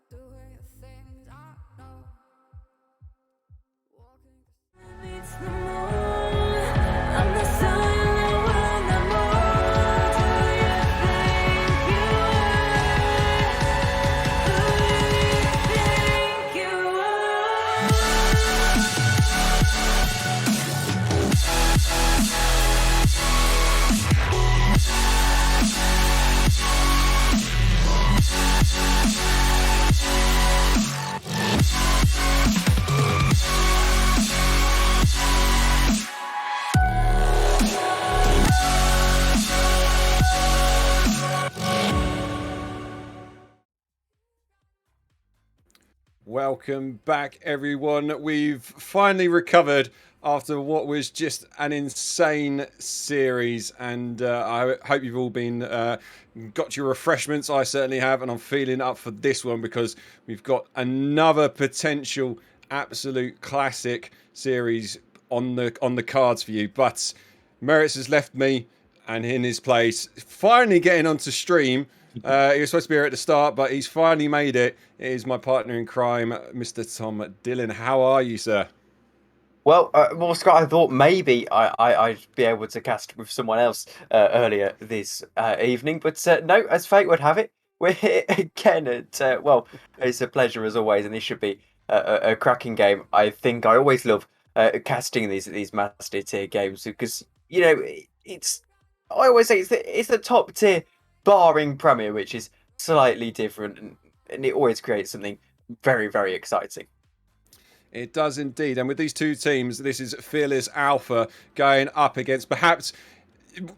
doing the things I know. Walking meets the moon, and the sun will the moon. Do you think you are? Who do you think you Welcome back, everyone. We've finally recovered after what was just an insane series, and I hope you've all been got your refreshments. I certainly have, and I'm feeling up for this one because we've got another potential absolute classic series on the cards for you. But Merits has left me, and in his place, finally getting onto stream. He was supposed to be here at the start, but he's finally made it. It is my partner in crime, Mr. Tom Dillon. How are you, sir? Well, Scott, I thought maybe I'd be able to cast with someone else earlier this evening, but no, as fate would have it, we're here again. Well, it's a pleasure as always, and this should be a cracking game. I think I always love casting these master tier games because it's. I always say it's the top tier, barring Premier, which is slightly different, and it always creates something very, very exciting. It does indeed. And with these two teams, this is Fearless Alpha going up against perhaps,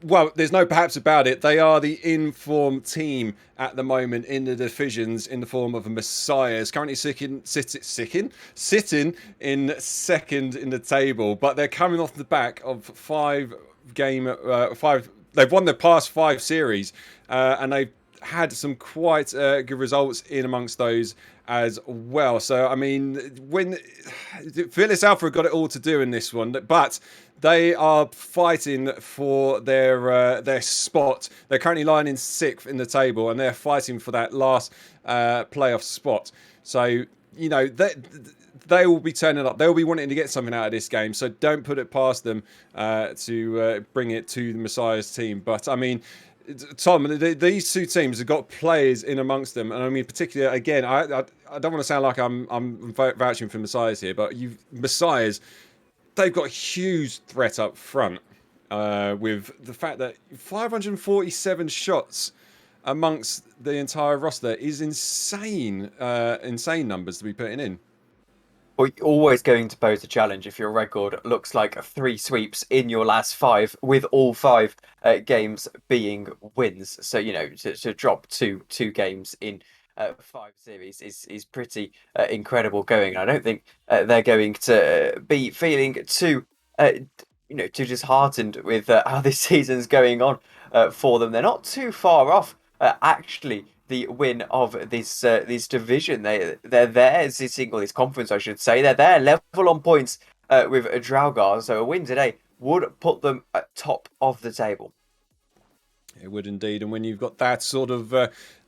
well, there's no perhaps about it. They are the informed team at the moment in the divisions in the form of Messiahs. Currently sitting in second in the table, but they're coming off the back of five. They've won their past 5 series, and they've had some quite good results in amongst those as well. So, I mean, when Fearless Alpha have got it all to do in this one, but they are fighting for their spot. They're currently lying in 6th in the table, and they're fighting for that last playoff spot. So, they will be turning up. They'll be wanting to get something out of this game. So don't put it past them to bring it to the Messiah's team. But, I mean, Tom, these two teams have got players in amongst them, and I mean, particularly again, I don't want to sound like I'm vouching for Messiahs here, but Messiahs, they've got a huge threat up front with the fact that 547 shots amongst the entire roster is insane numbers to be putting in. Well, you're always going to pose a challenge if your record looks like 3 sweeps in your last 5, with all 5 games being wins. So, to drop two games in 5 series is pretty incredible going. I don't think they're going to be feeling too disheartened with how this season's going on for them. They're not too far off, actually, the win of this division. They're there sitting, or this conference, I should say. They're there level on points with Draugr. So a win today would put them at top of the table. It would indeed, and when you've got that sort of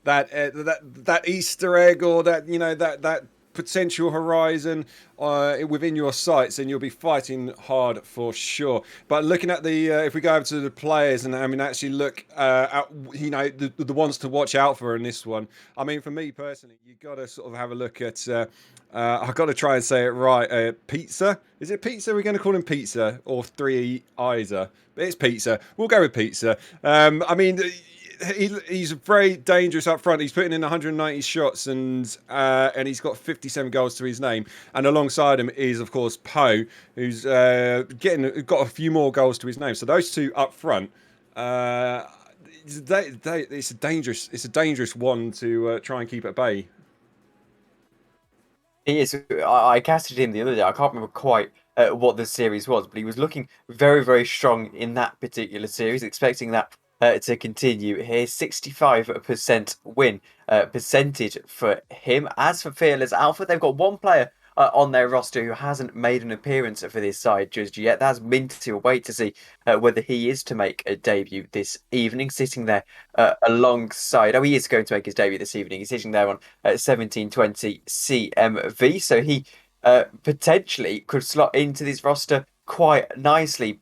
that Easter egg, or that potential horizon within your sights, and you'll be fighting hard for sure. But looking at if we go over to the players, and I mean actually look at the ones to watch out for in this one. I mean, for me personally, you got to sort of have a look at. I've got to try and say it right. Pizza, is it Pizza? We're going to call him Pizza, or 3 Isa. But it's Pizza. We'll go with Pizza. I mean, he's very dangerous up front. He's putting in 190 shots, and he's got 57 goals to his name. And alongside him is, of course, Poe, who's got a few more goals to his name. So those two up front, it's a dangerous one to try and keep at bay. He is. I casted him the other day. I can't remember quite what the series was, but he was looking very, very strong in that particular series. Expecting that to continue here. 65% win percentage for him. As for Fearless Alpha, they've got one player on their roster who hasn't made an appearance for this side just yet. That's Minty. We'll wait to see whether he is to make a debut this evening, sitting there alongside. Oh, he is going to make his debut this evening. He's sitting there on 1720 CMV, so he potentially could slot into this roster quite nicely.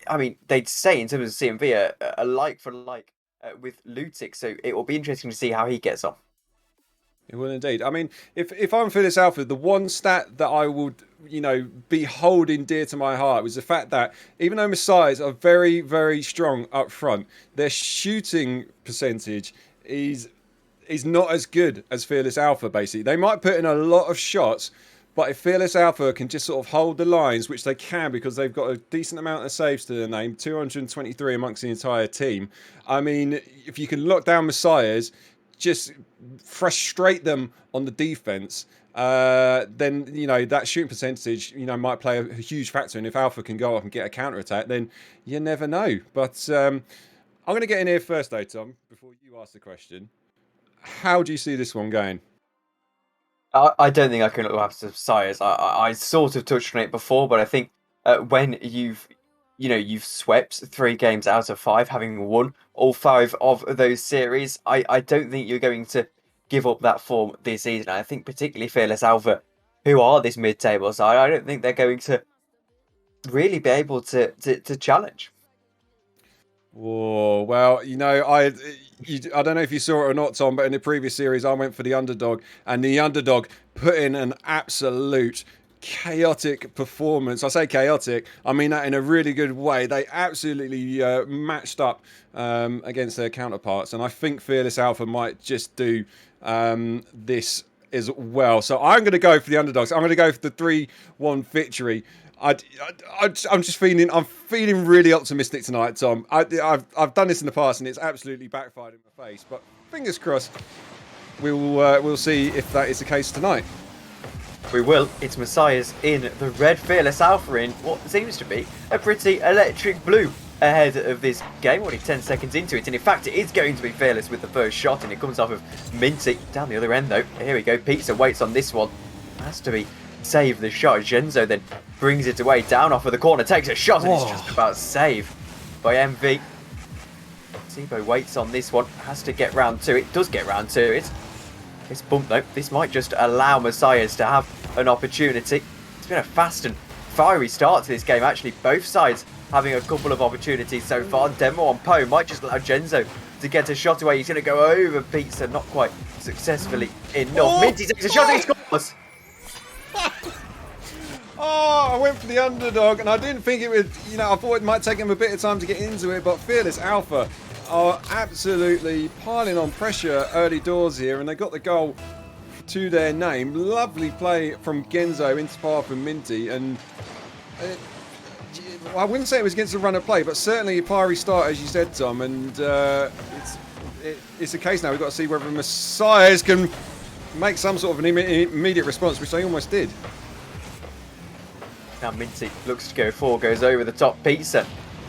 I mean, they'd say in terms of CMV a like for like with Lutic, so it will be interesting to see how he gets on. It will indeed. I mean, if I'm Phyllis Alpha, the one stat that I would, be holding dear to my heart was the fact that even though Messiahs are very, very strong up front, their shooting percentage is not as good as Fearless Alpha, basically. They might put in a lot of shots, but if Fearless Alpha can just sort of hold the lines, which they can because they've got a decent amount of saves to their name, 223 amongst the entire team. I mean, if you can lock down Messiahs, just frustrate them on the defense, then that shooting percentage might play a huge factor. And if Alpha can go up and get a counter attack, then you never know. But I'm going to get in here first, though, Tom, before you ask the question. How do you see this one going? I don't think I can look past the Sires. I sort of touched on it before, but I think when you've swept 3 games out of 5, having won all 5 of those series, I don't think you're going to give up that form this season. I think particularly Fearless Alpha, who are this mid-table side, I don't think they're going to really be able to challenge. Oh, well, I don't know if you saw it or not, Tom, but in the previous series, I went for the underdog, and the underdog put in an absolute chaotic performance. I say chaotic, I mean that in a really good way. They absolutely matched up against their counterparts, and I think Fearless Alpha might just do this as well. So I'm going to go for the underdogs. I'm going to go for the 3-1 victory. I'm feeling really optimistic tonight, Tom. I've done this in the past and it's absolutely backfired in my face, but fingers crossed we'll see if that is the case tonight. We will. It's Messiahs in the red, Fearless Alpha in what seems to be a pretty electric blue ahead of this game, already 10 seconds into it, and in fact it is going to be Fearless with the first shot, and it comes off of Minty down the other end though. Here we go, Pizza waits on this one, has to be save the shot. Genzo then brings it away down off of the corner, takes a shot, and it's just about saved by MV. Sibo waits on this one, has to get round to it, does get round to it. This bump though, this might just allow Messiahs to have an opportunity. It's been a fast and fiery start to this game actually, both sides having a couple of opportunities so far. Demo on Poe might just allow Genzo to get a shot away. He's going to go over Pizza, not quite successfully enough. Minty takes a shot and he scores! I went for the underdog and I didn't think it would, I thought it might take him a bit of time to get into it, but Fearless Alpha are absolutely piling on pressure early doors here, and they got the goal to their name. Lovely play from Genzo into par from Minty, and I wouldn't say it was against the run of play, but certainly a fiery start, as you said, Tom, and it's a case now. We've got to see whether Messiahs can make some sort of an immediate response, which they almost did. Now Minty looks to go forward, goes over the top. Pizza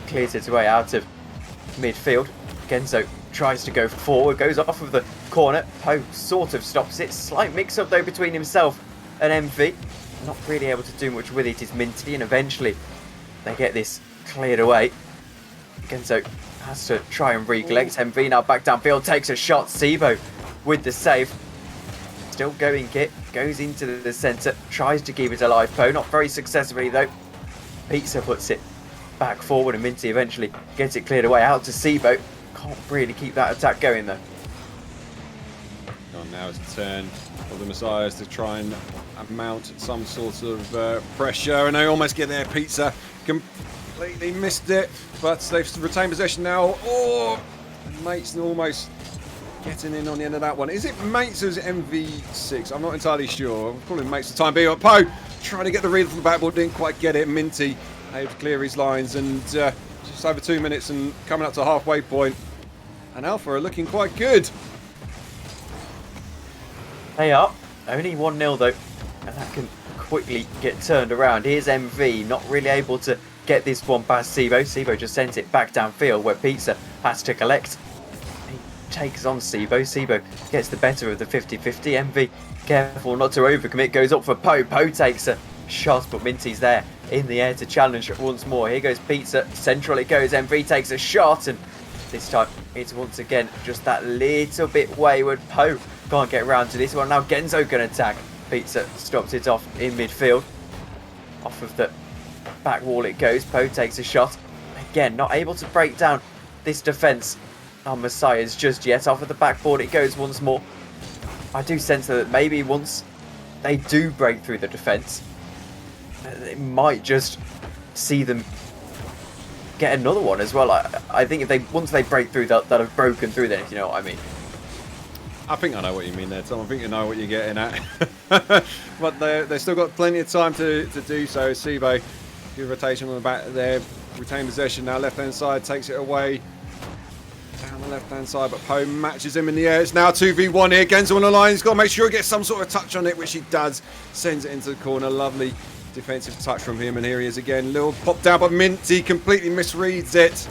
clears its way out of midfield. Genzo tries to go forward, goes off of the corner. Poe sort of stops it. Slight mix-up though between himself and MV. Not really able to do much with it is Minty, and eventually they get this cleared away. Genzo has to try and recollect. MV now back downfield, takes a shot. Sibo with the save. Still going Kit, goes into the centre, tries to keep it alive. Poe not very successfully though. Pizza puts it back forward, and Minty eventually gets it cleared away out to Sibo. Can't really keep that attack going though. Now it's a turn of the Messiahs to try and mount some sort of pressure, and they almost get there. Pizza completely missed it, but they've retained possession now. And Mates almost getting in on the end of that one. Is it Mates or is it MV6? I'm not entirely sure. I'm calling Mates for the time being. But Poe trying to get the read from the backboard, didn't quite get it. Minty able to clear his lines, and just over 2 minutes and coming up to halfway point. And Alpha are looking quite good. They are only 1-0 though, and that can quickly get turned around. Here's MV, not really able to get this one past Sibo. Sibo just sent it back downfield where Pizza has to collect. He takes on Sibo. Sibo gets the better of the 50-50. MV careful not to overcommit. Goes up for Poe. Poe takes a shot, but Minty's there in the air to challenge once more. Here goes Pizza. Central it goes. MV takes a shot, and this time it's once again just that little bit wayward. Poe can't get around to this one. Now Genzo can attack. Pizza stops it off in midfield. Off of the back wall it goes. Poe takes a shot. Again, not able to break down this defence on Messiah's just yet. Off of the backboard it goes once more. I do sense that maybe once they do break through the defence, it might just see them get another one as well. I think if once they break through, they'll have broken through then, if you know what I mean. I think I know what you mean there, Tom. I think you know what you're getting at. But they've still got plenty of time to do so. Sibo, good rotation on the back there. Retain possession now. Left-hand side takes it away. Down the left-hand side, but Poe matches him in the air. It's now 2v1 here. Genzo on the line. He's got to make sure he gets some sort of touch on it, which he does. Sends it into the corner. Lovely defensive touch from him. And here he is again. Little pop down, but Minty completely misreads it.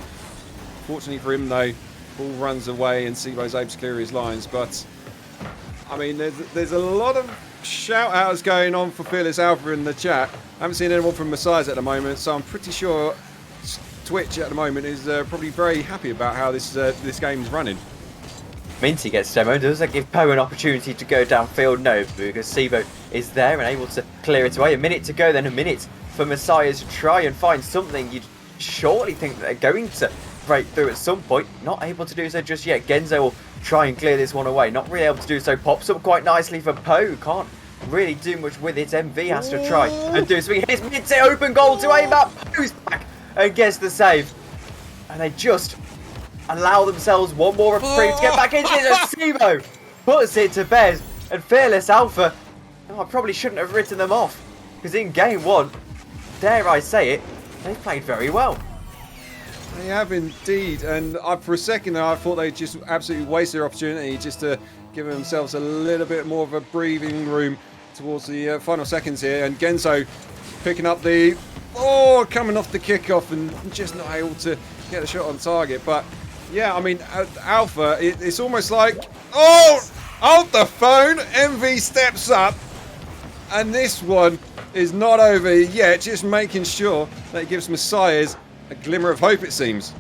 Fortunately for him, though, ball runs away and Sibo's able to clear his lines. But, I mean, there's a lot of shout-outs going on for Fearless Alpha in the chat. I haven't seen anyone from Messiah's at the moment, so I'm pretty sure Twitch at the moment is probably very happy about how this game is running. Minty gets demoed. Does that give Poe an opportunity to go downfield? No, because Sibo is there and able to clear it away. A minute to go, then a minute for Messiah to try and find something. You'd surely think that they're going to break through at some point. Not able to do so just yet. Genzo will try and clear this one away. Not really able to do so. Pops up quite nicely for Poe. Can't really do much with it. MV has to try and do something. Here's Minty, open goal to aim at. Poe's back and gets the save. And they just allow themselves one more reprieve to get back into it. And Sibo puts it to bed. And Fearless Alpha, I probably shouldn't have written them off. Because in game one, dare I say it, they played very well. They have indeed. And for a second there, I thought they just absolutely wasted their opportunity just to give themselves a little bit more of a breathing room towards the final seconds here. And Genzo picking up the... coming off the kickoff and just not able to get a shot on target. But yeah, I mean, Alpha, it's almost like, hold the phone. MV steps up, and this one is not over yet. Just making sure that it gives Messiah's a glimmer of hope, it seems.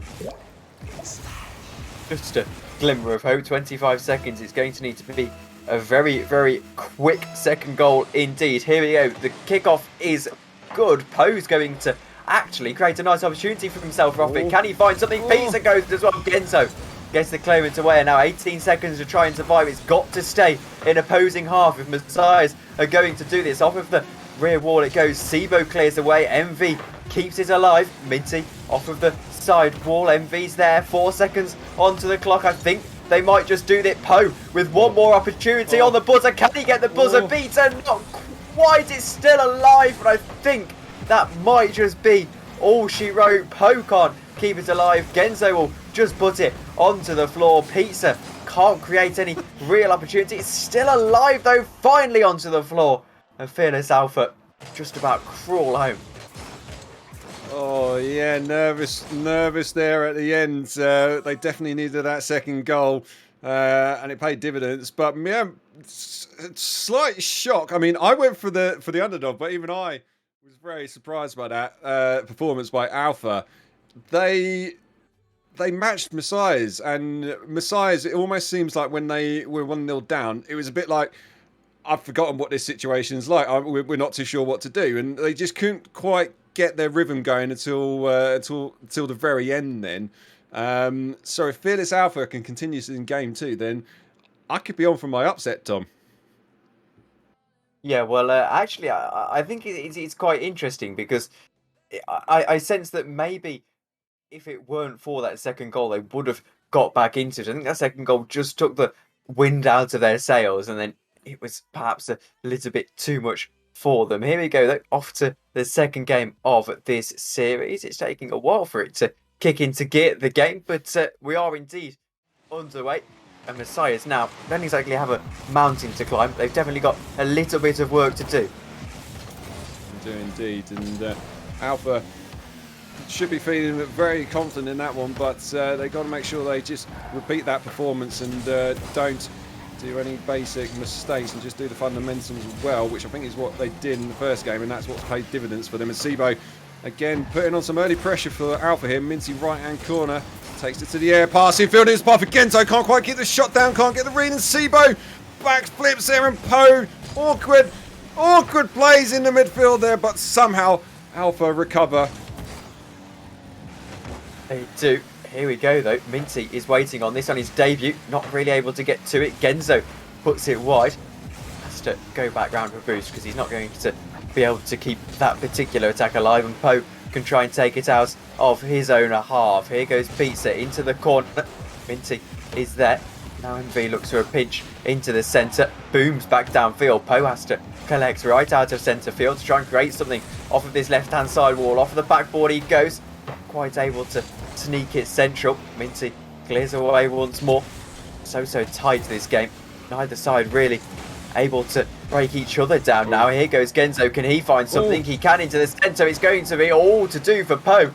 Just a glimmer of hope. 25 seconds. It's going to need to be a very, very quick second goal indeed. Here we go. The kickoff is good. Poe's going to actually create a nice opportunity for himself off it. Can he find something? Pizza goes as well. Genzo gets the clearance away, and now 18 seconds to try and survive. It's got to stay in opposing half if Messiahs are going to do this. Off of the rear wall it goes. Sibo clears away. MV keeps it alive. Minty off of the side wall. MV's there. 4 seconds onto the clock. I think they might just do that. Poe with one more opportunity on the buzzer. Can he get the buzzer? Pizza not quite. It's still alive, but I think that might just be all she wrote. Poe can't keep it alive. Genzo will just put it onto the floor. Pizza can't create any real opportunity. It's still alive though, finally onto the floor. And Fearless Alpha just about crawl home. Oh yeah, nervous there at the end. They definitely needed that second goal, and it paid dividends. But yeah, slight shock. I mean, I went for the underdog, but even I was very surprised by that performance by Alpha. They matched Messiah's, and Messiah's, it almost seems like when they were 1-0 down, it was a bit like, I've forgotten what this situation's like. We're not too sure what to do, and they just couldn't quite get their rhythm going until the very end. Then, so if Fearless Alpha can continue in game 2, then I could be on for my upset, Tom. Yeah, well, actually, I think it's quite interesting because I sense that maybe if it weren't for that second goal, they would have got back into it. I think that second goal just took the wind out of their sails, and then it was perhaps a little bit too much for them. Here we go, though, off to the second game of this series. It's taking a while for it to kick into gear, the game, but we are indeed underway. And Messiahs now don't exactly have a mountain to climb. They've definitely got a little bit of work to do. They do indeed, and Alpha should be feeling very confident in that one, but they've got to make sure they just repeat that performance and don't do any basic mistakes and just do the fundamentals well, which I think is what they did in the first game, and that's what's paid dividends for them. And Sibo, again, putting on some early pressure for Alpha here. Minty right-hand corner, takes it to the air, passing field, it's by for Genzo, can't quite get the shot down, can't get the read, and Sibo backflips there, and Poe, awkward plays in the midfield there, but somehow Alpha recover. They do. Here we go though. Minty is waiting on this on his debut. Not really able to get to it. Genzo puts it wide. Has to go back round for boost because he's not going to be able to keep that particular attack alive. And Poe can try and take it out of his own half. Here goes Pizza into the corner. Minty is there. Now MV looks for a pinch into the centre. Booms back downfield. Poe has to collect right out of centre field to try and create something off of this left-hand side wall. Off of the backboard he goes. Not quite able to sneak it central. Minty clears away once more. So tight this game. Neither side really able to break each other down now. Here goes Genzo. Can he find something? He can into the centre. It's going to be all to do for Poe.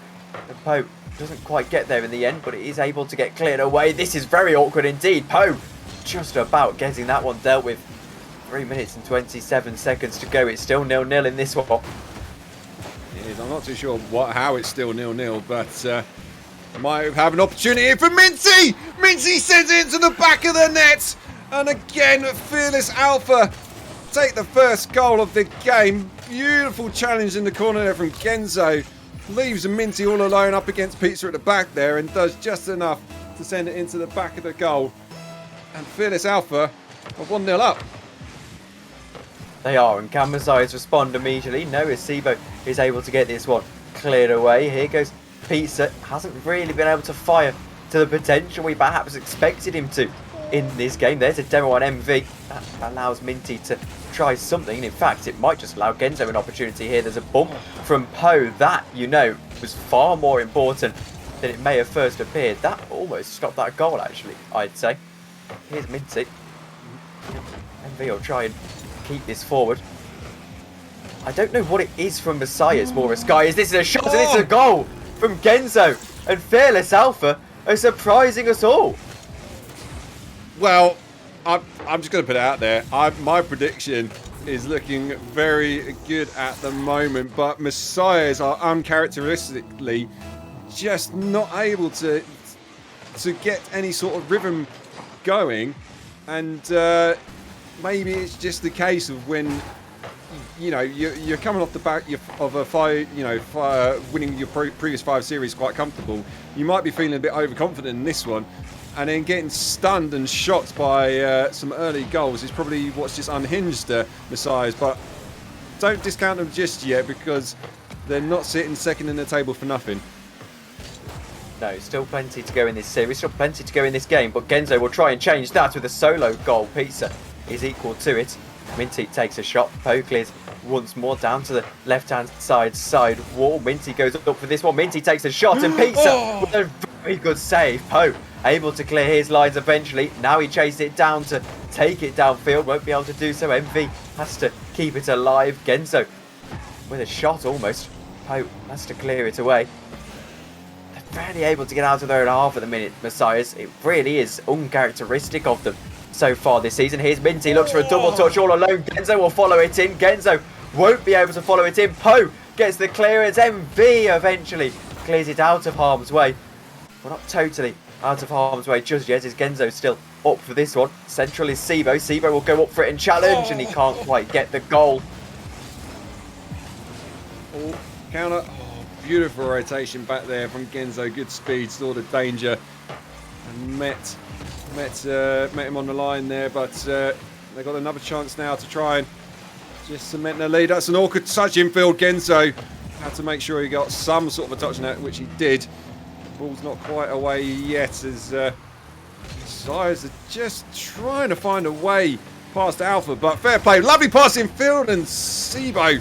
And Poe doesn't quite get there in the end, but it is able to get cleared away. This is very awkward indeed. Poe just about getting that one dealt with. 3 minutes and 27 seconds to go. It's still 0-0 in this one. It is. I'm not too sure how it's still 0-0, but might have an opportunity here for Minty! Minty sends it into the back of the net! And again, Fearless Alpha take the first goal of the game. Beautiful challenge in the corner there from Genzo. Leaves Minty all alone up against Pizza at the back there and does just enough to send it into the back of the goal. And Fearless Alpha are 1-0 up. They are, and can Messiahs respond immediately? No, Sibo is able to get this one cleared away. Here goes Pizza. Hasn't really been able to fire to the potential we perhaps expected him to in this game. There's a demo on MV. That allows Minty to try something. In fact, it might just allow Genzo an opportunity here. There's a bump from Poe. That, you know, was far more important than it may have first appeared. That almost stopped that goal, actually, I'd say. Here's Minty. MV will try and keep this forward. I don't know what it is from Messiah's Morris Guy. This is a shot and it's a goal from Genzo. And Fearless Alpha are surprising us all. Well, I'm just going to put it out there. My prediction is looking very good at the moment, but Messiahs are uncharacteristically just not able to get any sort of rhythm going, and maybe it's just the case of when you're coming off the back of a winning your previous 5 series quite comfortable. You might be feeling a bit overconfident in this one, and then getting stunned and shocked by some early goals is probably what's just unhinged Messiahs. But don't discount them just yet, because they're not sitting second in the table for nothing. No, still plenty to go in this series, still plenty to go in this game, but Genzo will try and change that with a solo goal. Pizza is equal to it. Minty takes a shot. Poe clears once more down to the left-hand side wall. Minty goes up for this one. Minty takes a shot, and Pizza with a very good save. Poe able to clear his lines eventually. Now he chases it down to take it downfield. Won't be able to do so. MV has to keep it alive. Genzo with a shot almost. Poe has to clear it away. They're barely able to get out of their own half at the minute, Messiahs. It really is uncharacteristic of them so far this season. Here's Minty, looks for a double touch all alone. Genzo will follow it in. Genzo won't be able to follow it in. Poe gets the clearance. MV eventually clears it out of harm's way. Well, not totally out of harm's way just yet, as Genzo still up for this one. Central is Sibo. Sibo will go up for it and challenge, and he can't quite get the goal. Counter. Beautiful rotation back there from Genzo. Good speed, saw the danger, and met him on the line there. But they got another chance now to try and just cement their lead. That's an awkward touch infield. Genzo had to make sure he got some sort of a touch on that, which he did. Ball's not quite away yet, as Sires are just trying to find a way past Alpha. But fair play, lovely pass infield, and Sibo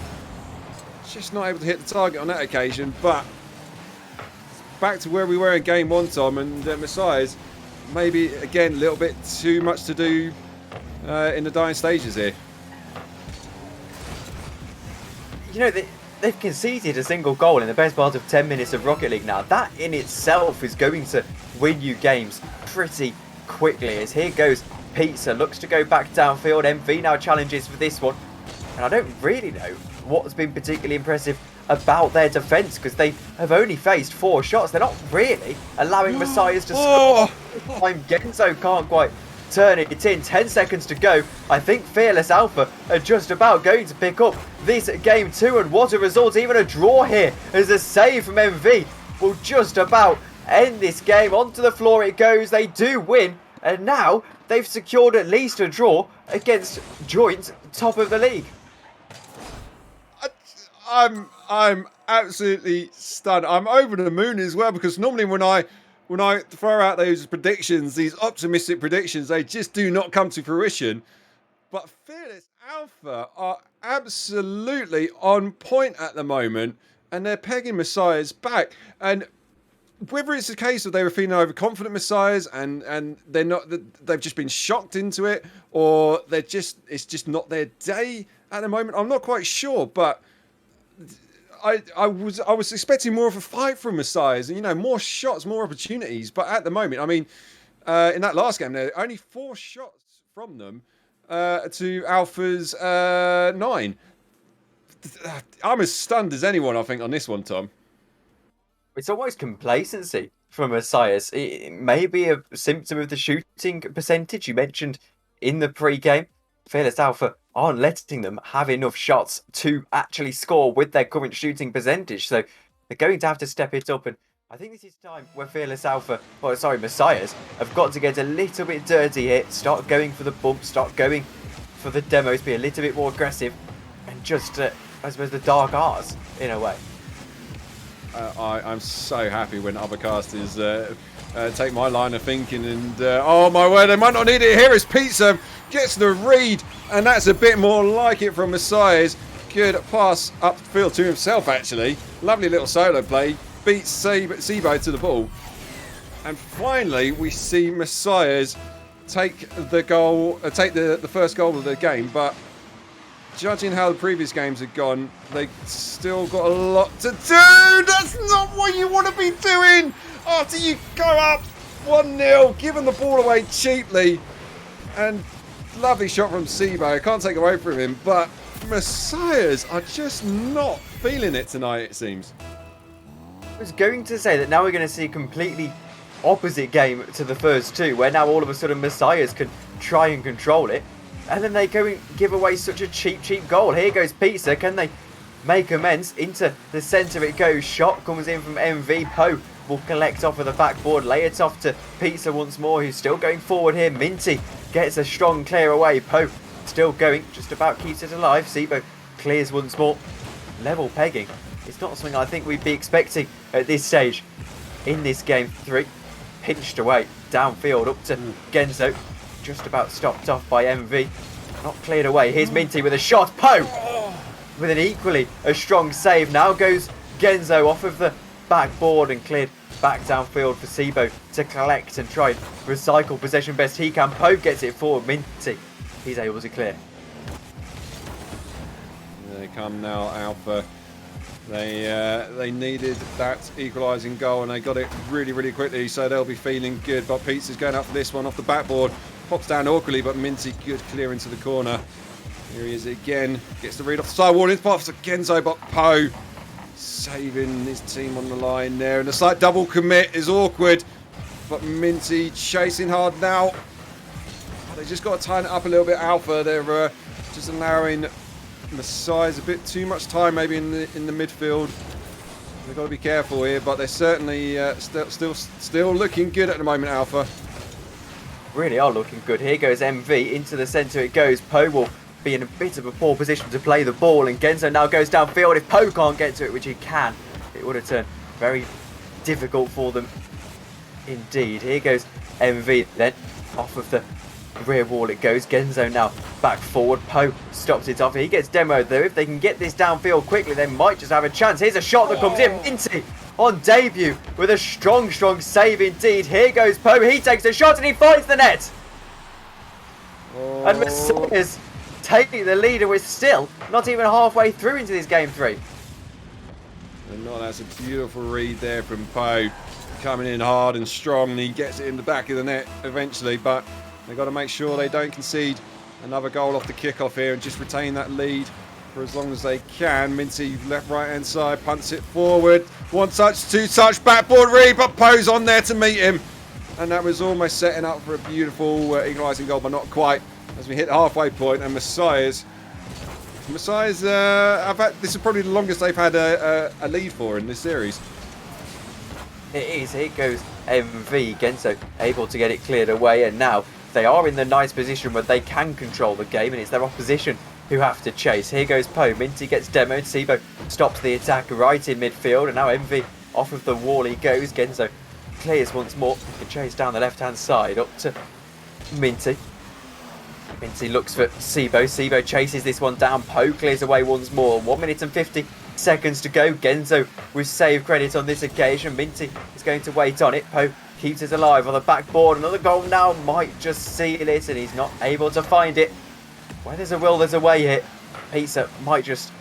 just not able to hit the target on that occasion. But back to where we were in game 1, Tom, and Messiahs maybe again a little bit too much to do in the dying stages here. You know, they've conceded a single goal in the best part of 10 minutes of Rocket League now. That in itself is going to win you games pretty quickly, as here goes Pizza looks to go back downfield. MV now challenges for this one. And I don't really know what's been particularly impressive about their defence, because they have only faced 4 shots. They're not really allowing Messiahs to score. Time Genzo can't quite turn it in. 10 seconds to go. I think Fearless Alpha are just about going to pick up this game 2, and what a result. Even a draw here as a save from MV will just about end this game. Onto the floor it goes. They do win, and now they've secured at least a draw against joint top of the league. I'm absolutely stunned. I'm over the moon as well, because normally when I throw out those predictions, these optimistic predictions, they just do not come to fruition. But Fearless Alpha are absolutely on point at the moment, and they're pegging Messiahs back. And whether it's a case of they were feeling overconfident Messiahs and they're not, they've just been shocked into it, or it's just not their day at the moment, I'm not quite sure. But I was expecting more of a fight from Messiahs, and more shots, more opportunities. But at the moment, I mean, in that last game, there only 4 shots from them to Alpha's 9. I'm as stunned as anyone, I think, on this one, Tom. It's almost complacency from Messiahs. It may be a symptom of the shooting percentage you mentioned in the pre-game. Fearless Alpha aren't letting them have enough shots to actually score with their current shooting percentage. So they're going to have to step it up. And I think this is time where Messiahs have got to get a little bit dirty here. Start going for the bump, start going for the demos, be a little bit more aggressive. And just, I suppose, the dark arts in a way. I'm so happy when other casters take my line of thinking, and oh my word, they might not need it here as Pizza gets the read, and that's a bit more like it from Messiahs. Good pass upfield to himself, actually. Lovely little solo play, beats Sibo to the ball. And finally, we see Messiahs take the goal, take the first goal of the game, but judging how the previous games have gone, they still got a lot to do. That's not what you want to be doing after you go up 1-0, giving the ball away cheaply. And lovely shot from Sibo. I can't take away from him, but Messiahs are just not feeling it tonight, it seems. I was going to say that now we're going to see a completely opposite game to the first 2, where now all of a sudden Messiahs can try and control it. And then they go and give away such a cheap goal. Here goes Pizza. Can they make amends? Into the centre it goes. Shot comes in from MV. Poe will collect off of the backboard. Lay it off to Pizza once more, who's still going forward here. Minty gets a strong clear away. Poe still going. Just about keeps it alive. Sibo clears once more. Level pegging. It's not something I think we'd be expecting at this stage in this game 3. Pinched away. Downfield up to Genzo. Just about stopped off by MV. Not cleared away. Here's Minty with a shot. Poe with an equally a strong save. Now goes Genzo off of the backboard and cleared back downfield for Sibo to collect and try and recycle possession best he can. Poe gets it forward. Minty, he's able to clear. They come now, Alpha. They needed that equalising goal, and they got it really quickly, so they'll be feeling good. But Pizza's going up for this one off the backboard. Pops down awkwardly, but Minty, good clear into the corner. Here he is again. Gets the read off the sidewall. Into pass to Genzo, but Poe saving his team on the line there. And a slight double commit is awkward. But Minty chasing hard now. They just got to tighten it up a little bit, Alpha. They're just allowing Messiahs a bit too much time maybe in the midfield. They've got to be careful here, but they're certainly still looking good at the moment, Alpha. Really are looking good. Here goes MV. Into the centre it goes. Poe will be in a bit of a poor position to play the ball, and Genzo now goes downfield. If Poe can't get to it, which he can, it would have turned very difficult for them indeed. Here goes MV then. Off of the rear wall it goes. Genzo now back forward. Poe stops it off. He gets demoed though. If they can get this downfield quickly, they might just have a chance. Here's a shot that comes in. Minty on debut with a strong save indeed. Here goes Poe. He takes a shot and he finds the net. And Messiahs taking the lead, and we're still not even halfway through into this game 3. And that's a beautiful read there from Poe. Coming in hard and strong, and he gets it in the back of the net eventually, but They've got to make sure they don't concede another goal off the kickoff here and just retain that lead for as long as they can. Minty left, right hand side, punts it forward. 1 touch, 2 touch, backboard read, but Poe's on there to meet him. And that was almost setting up for a beautiful equalising goal, but not quite, as we hit the halfway point. And Messiah's, this is probably the longest they've had a lead for in this series. It is. Here goes MV. Genzo able to get it cleared away, and now they are in the nice position where they can control the game, and it's their opposition who have to chase. Here goes Poe. Minty gets demoed. Sibo stops the attack right in midfield, and now MV off of the wall he goes. Genzo clears once more. He can chase down the left-hand side up to Minty. Minty looks for Sibo. Sibo chases this one down. Poe clears away once more. 1 minute and 50 seconds to go. Genzo with save credit on this occasion. Minty is going to wait on it. Poe keeps it alive on the backboard. Another goal now might just seal it, and he's not able to find it. Where there's a will, there's a way here. Pizza might just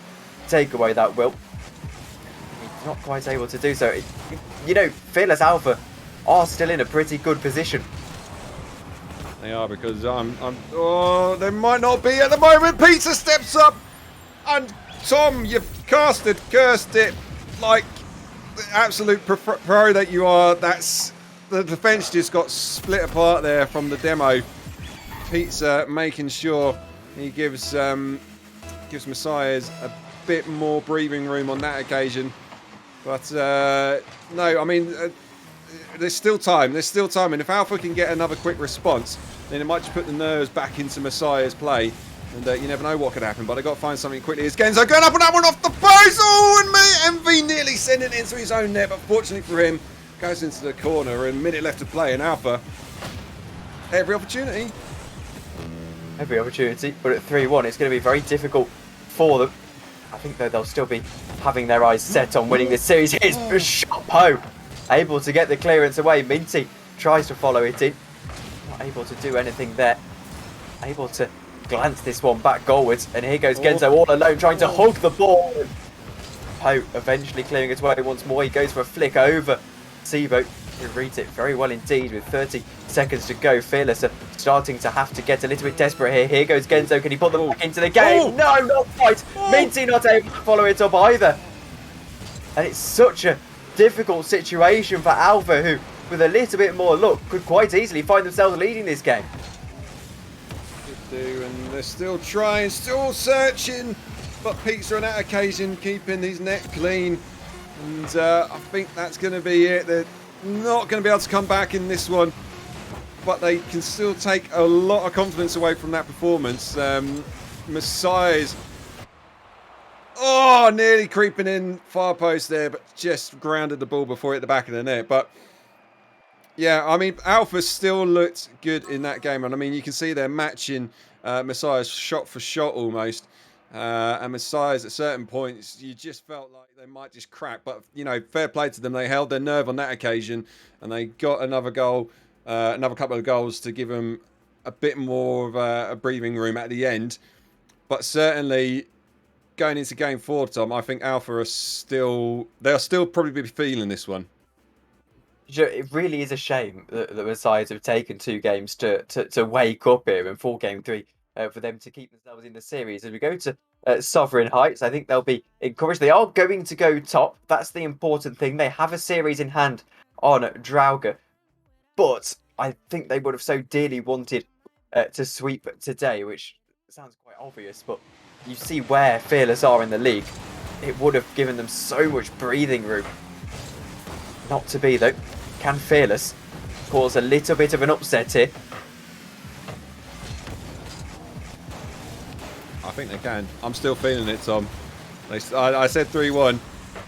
take away that will. He's not quite able to do so. You know, Fearless Alpha are still in a pretty good position. They are, because oh, they might not be at the moment. Pizza steps up, and Tom, you've cursed it like the absolute pro that you are. That's the defence just got split apart there from the demo. Pizza making sure he gives Messiahs a bit more breathing room on that occasion. But no, I mean, there's still time. There's still time. And if Alpha can get another quick response, then it might just put the nerves back into Messiah's play. And you never know what could happen. But they've got to find something quickly. It's Genzo going up on that one off the post. Oh, and MV nearly sending it into his own net. But fortunately for him, goes into the corner. And a minute left to play. And Alpha, every opportunity. Every opportunity, but at 3-1 it's going to be very difficult for them. I think though they'll still be having their eyes set on winning this series. Here's a shot. Poe able to get the clearance away. Minty tries to follow it in, not able to do anything there. Able to glance this one back goalwards, and here goes Genzo all alone trying to hug the ball. Poe eventually clearing its way once more. He goes for a flick over Sibo, who reads it very well indeed with 30 seconds to go. Fearless are starting to have to get a little bit desperate here. Here goes Genzo. Can he put them back into the game? No, not quite. Minty not able to follow it up either. And it's such a difficult situation for Alpha, who, with a little bit more luck, could quite easily find themselves leading this game. And they're still trying, still searching. But Pizza on that occasion keeping his net clean. And I think that's going to be it. They're not going to be able to come back in this one, but they can still take a lot of confidence away from that performance. Messiah's nearly creeping in far post there, but just grounded the ball before it hit the back of the net. But yeah, I mean, Alpha still looked good in that game, and I mean, you can see they're matching Messiah's shot for shot almost. And Messiah's at certain points, you just felt like they might just crack. But, you know, fair play to them. They held their nerve on that occasion, and they got another goal, another couple of goals to give them a bit more of a breathing room at the end. But certainly, going into game 4, Tom, I think Alpha are still probably be feeling this one. It really is a shame that the Messiahs have taken 2 games to wake up here, and for game 3. For them to keep themselves in the series. As we go to Sovereign Heights, I think they'll be encouraged. They are going to go top. That's the important thing. They have a series in hand on Drauga. But I think they would have so dearly wanted to sweep today, which sounds quite obvious. But you see where Fearless are in the league. It would have given them so much breathing room. Not to be, though. Can Fearless cause a little bit of an upset here? I think they can. I'm still feeling it, Tom. I said 3-1,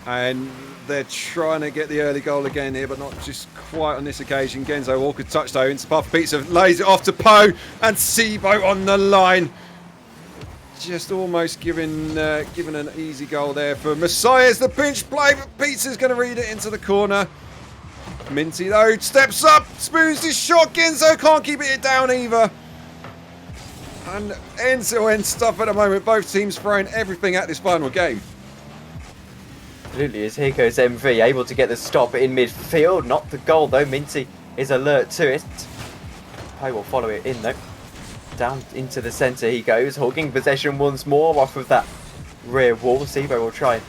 and they're trying to get the early goal again here, but not just quite on this occasion. Genzo Walker touch though into Puff. Pizza lays it off to Poe, and Sibo on the line. Just almost giving an easy goal there for Messiah's the pinch play, but Pizza's going to read it into the corner. Minty though steps up, spoons his shot. Genzo can't keep it down either. And end-to-end stuff at the moment. Both teams throwing everything at this final game. Absolutely, as here goes MV, able to get the stop in midfield. Not the goal though. Minty is alert to it. Poe will follow it in though. Down into the centre he goes, hogging possession once more off of that rear wall. Sibo will try and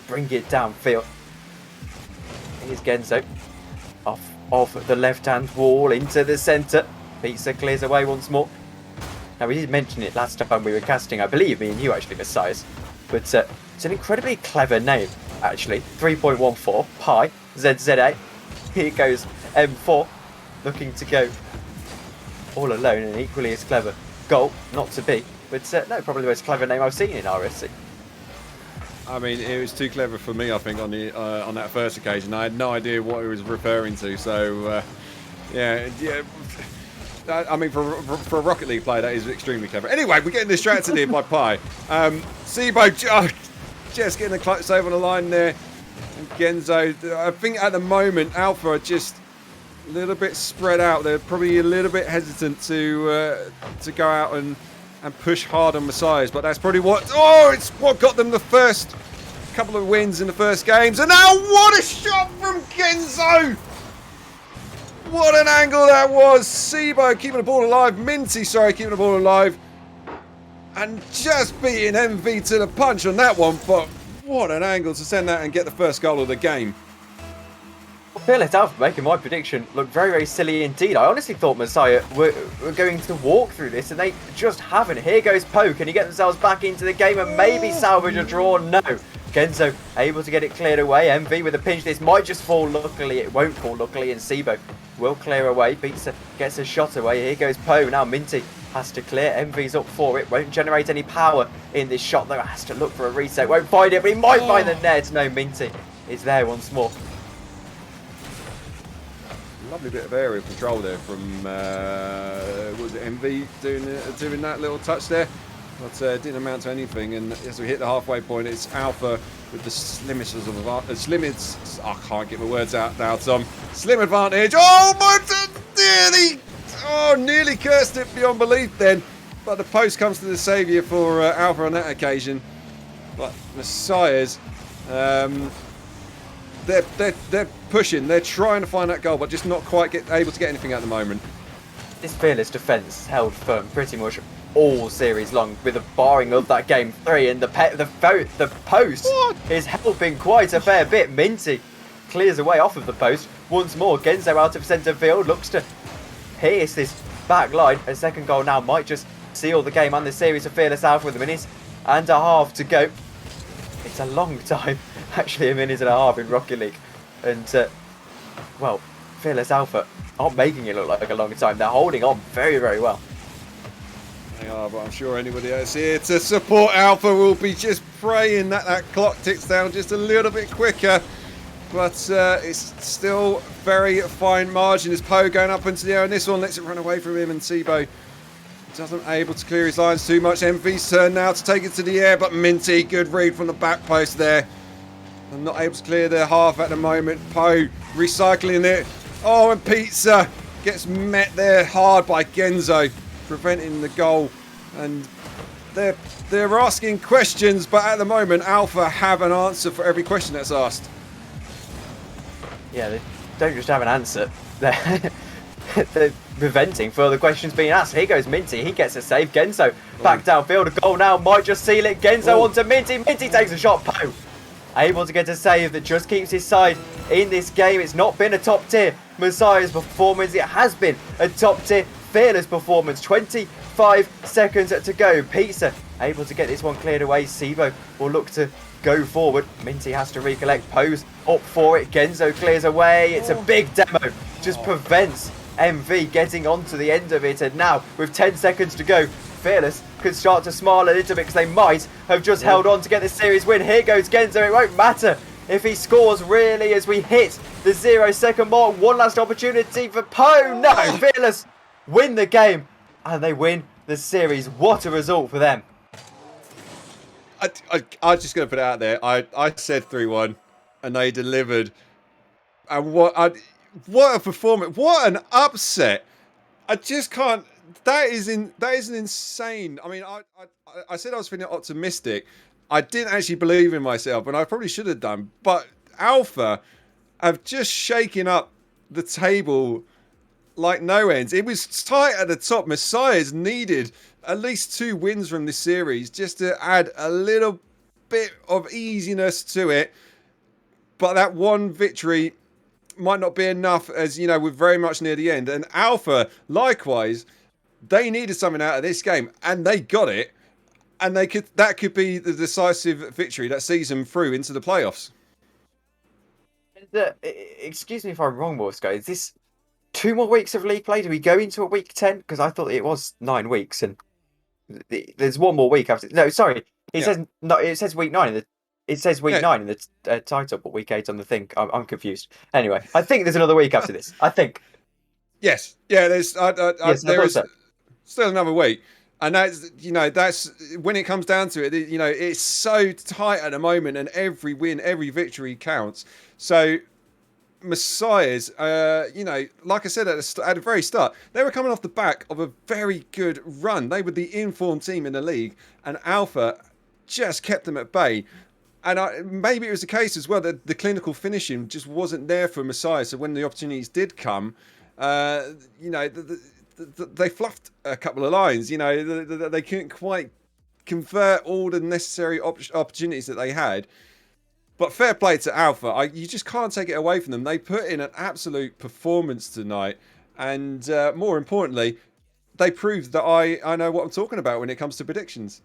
bring it downfield. Here's Genzo. Off the left-hand wall into the centre. Pizza clears away once more. Now, we did mention it last time we were casting, I believe, me and you actually, Messiahs. But it's an incredibly clever name, actually. 3.14, Pi, ZZA. Here goes M4, looking to go all alone, and equally as clever goal, not to be. But no, probably the most clever name I've seen in RSC. I mean, it was too clever for me, I think, on that first occasion. I had no idea what he was referring to. So, yeah. I mean, for a Rocket League player, that is extremely clever. Anyway, we're getting distracted here by Pi. Sibo just getting a clutch save on the line there. And Genzo, I think at the moment, Alpha are just a little bit spread out. They're probably a little bit hesitant to go out and push hard on Messiahs, but that's probably it's what got them the first couple of wins in the first games. And now what a shot from Genzo! What an angle that was! Sibo keeping the ball alive, Minty, sorry, keeping the ball alive. And just beating MV to the punch on that one, but what an angle to send that and get the first goal of the game. Fearless Alpha making my prediction look very, very silly indeed. I honestly thought Messiah were going to walk through this, and they just haven't. Here goes Poe. Can he get themselves back into the game and maybe salvage a draw? No. Genzo able to get it cleared away. MV with a pinch. This might just fall luckily. It won't fall luckily, and Sibo will clear away. Gets a shot away. Here goes Poe. Now Minty has to clear. MV's up for it. Won't generate any power in this shot, though. Has to look for a reset. Won't find it, but he might find the net. No, Minty is there once more. Lovely bit of aerial control there from was it MV doing that little touch there, but didn't amount to anything. And as we hit the halfway point, it's Alpha with the slimmest I can't get my words out now, Tom. Slim advantage. Nearly cursed it beyond belief then, but the post comes to the saviour for Alpha on that occasion. But Messiahs, they're pushing, they're trying to find that goal, but just not quite able to get anything at the moment. This fearless defence held firm pretty much all series long, with the barring of that game 3, and the post is helping quite a fair bit. Minty clears away off of the post once more. Genzo out of centre field, looks to pierce this back line. A second goal now might just seal the game and the series of Fearless Alpha with a minute and a half to go. It's a long time, actually, a minute and a half in Rocket League. And, well, Fearless Alpha aren't making it look like a long time. They're holding on very, very well. They are, but I'm sure anybody else here to support Alpha will be just praying that that clock ticks down just a little bit quicker. But it's still very fine margin as Poe going up into the air, and this one lets it run away from him, and Sibo doesn't able to clear his lines too much. MV's turn now to take it to the air, but Minty, good read from the back post there. I'm not able to clear their half at the moment. Poe recycling it. Oh, and Pizza gets met there hard by Genzo, preventing the goal. And they're asking questions, but at the moment Alpha have an answer for every question that's asked. Yeah, they don't just have an answer. They're preventing further questions being asked. Here goes Minty. He gets a save. Genzo back downfield. A goal now might just seal it. Genzo onto Minty. Minty takes a shot. Poe able to get a save that just keeps his side in this game. It's not been a top tier Messiah's performance. It has been a top tier Fearless performance. 25 seconds to go. Pizza able to get this one cleared away. Sibo will look to go forward. Minty has to recollect. Poe's up for it. Genzo clears away. It's a big demo. Just prevents MV getting onto the end of it. And now, with 10 seconds to go, Fearless could start to smile a little bit because they might have just held on to get the series win. Here goes Genzo. It won't matter if he scores really as we hit the 0-second mark. One last opportunity for Poe. No, Fearless win the game and they win the series. What a result for them. I'm just going to put it out there. I said 3-1 and they delivered. And what a performance. What an upset. I just can't. That is an insane. I mean, I said I was feeling optimistic. I didn't actually believe in myself, and I probably should have done. But Alpha have just shaken up the table like no ends. It was tight at the top. Messiahs needed at least 2 wins from this series just to add a little bit of easiness to it. But that one victory might not be enough, as you know, we're very much near the end. And Alpha, likewise, they needed something out of this game, and they got it. And that could be the decisive victory that sees them through into the playoffs. Excuse me if I'm wrong, Moscow. Is this 2 more weeks of league play? Do we go into a week 10? Because I thought it was 9 weeks, and there's 1 more week after. No, sorry. It says no. It says week 9 in the. It says week 9 in the title, but week 8 on the thing. I'm confused. Anyway, I think there's another week after this. I think. Yes. Yeah. There is so. still another week. And that's when it comes down to it, it's so tight at the moment, and every win, every victory counts. So Messiahs, like I said at the very start, they were coming off the back of a very good run. They were the informed team in the league, and Alpha just kept them at bay. And maybe it was the case as well that the clinical finishing just wasn't there for Messiah. So when the opportunities did come, they fluffed a couple of lines. They couldn't quite convert all the necessary opportunities that they had. But fair play to Alpha. You just can't take it away from them. They put in an absolute performance tonight. And more importantly, they proved that I know what I'm talking about when it comes to predictions.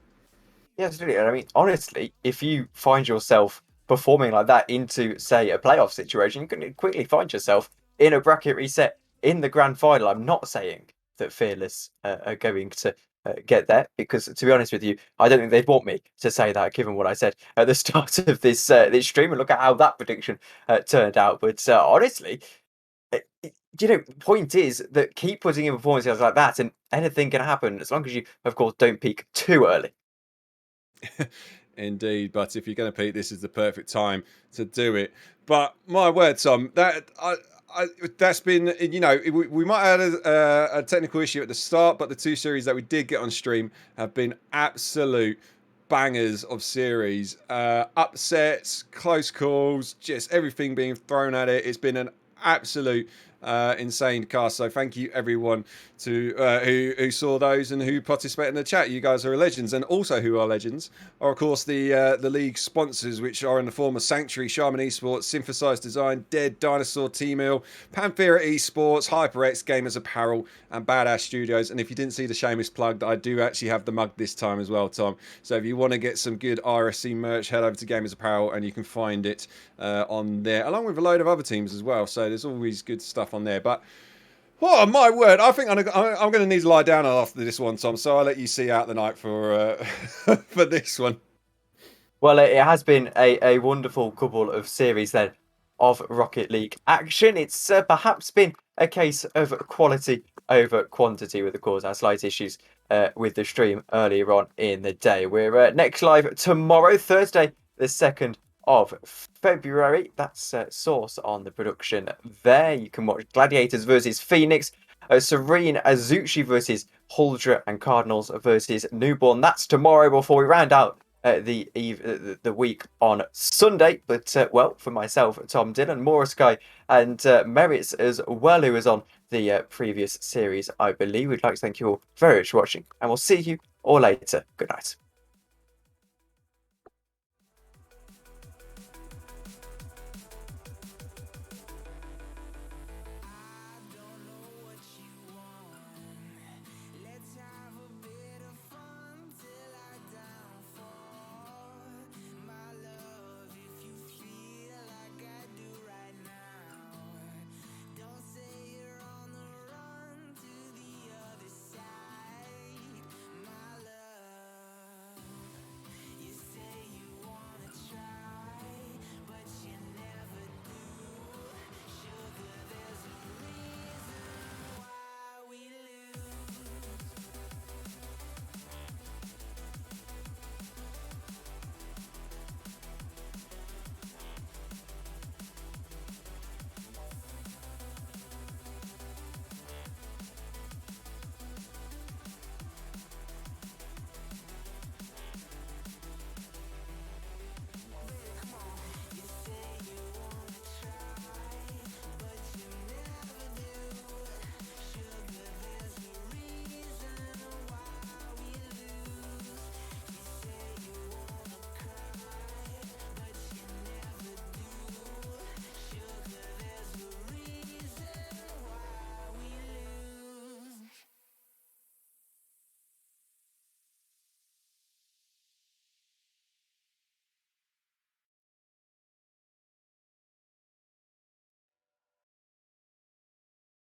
Yeah, absolutely. And I mean, honestly, if you find yourself performing like that into, say, a playoff situation, you can quickly find yourself in a bracket reset in the grand final. I'm not saying that Fearless are going to get there, because to be honest with you, I don't think they'd want me to say that, given what I said at the start of this stream, and look at how that prediction turned out. But honestly, point is that keep putting in performances like that, and anything can happen as long as you, of course, don't peak too early. Indeed, but if you're going to peak, this is the perfect time to do it. But my word, Tom, that's been, we might have had a technical issue at the start, but the 2 series that we did get on stream have been absolute bangers of series. Upsets, close calls, just everything being thrown at it. It's been an absolute insane cast. So thank you everyone who saw those and who participated in the chat. You guys are legends, and also who are legends are of course the league sponsors, which are in the form of Sanctuary, Shaman Esports, Synthesized Design, Dead Dinosaur, T-Mill, Panthera Esports, HyperX Gamers Apparel, and Badass Studios. And if you didn't see the shameless plug, I do actually have the mug this time as well, Tom. So if you want to get some good RSC merch, head over to Gamers Apparel and you can find it on there, along with a load of other teams as well. So there's always good stuff on there. But oh my word, I think I'm going to need to lie down after this one, Tom. So I'll let you see out the night for for this one. Well, it has been a wonderful couple of series then of Rocket League action. It's perhaps been a case of quality over quantity, with, of course, our slight issues with the stream earlier on in the day. We're next live tomorrow, Thursday, the 2nd of February. That's Source on the production there. You can watch Gladiators versus Phoenix, Serene Azuchi versus Huldra, and Cardinals versus Newborn. That's tomorrow, before we round out the week on Sunday. But well, for myself, Tom Dillon, Morrisky, and Merits as well, who was on the previous series, I believe, we'd like to thank you all very much for watching, and we'll see you all later. Good night.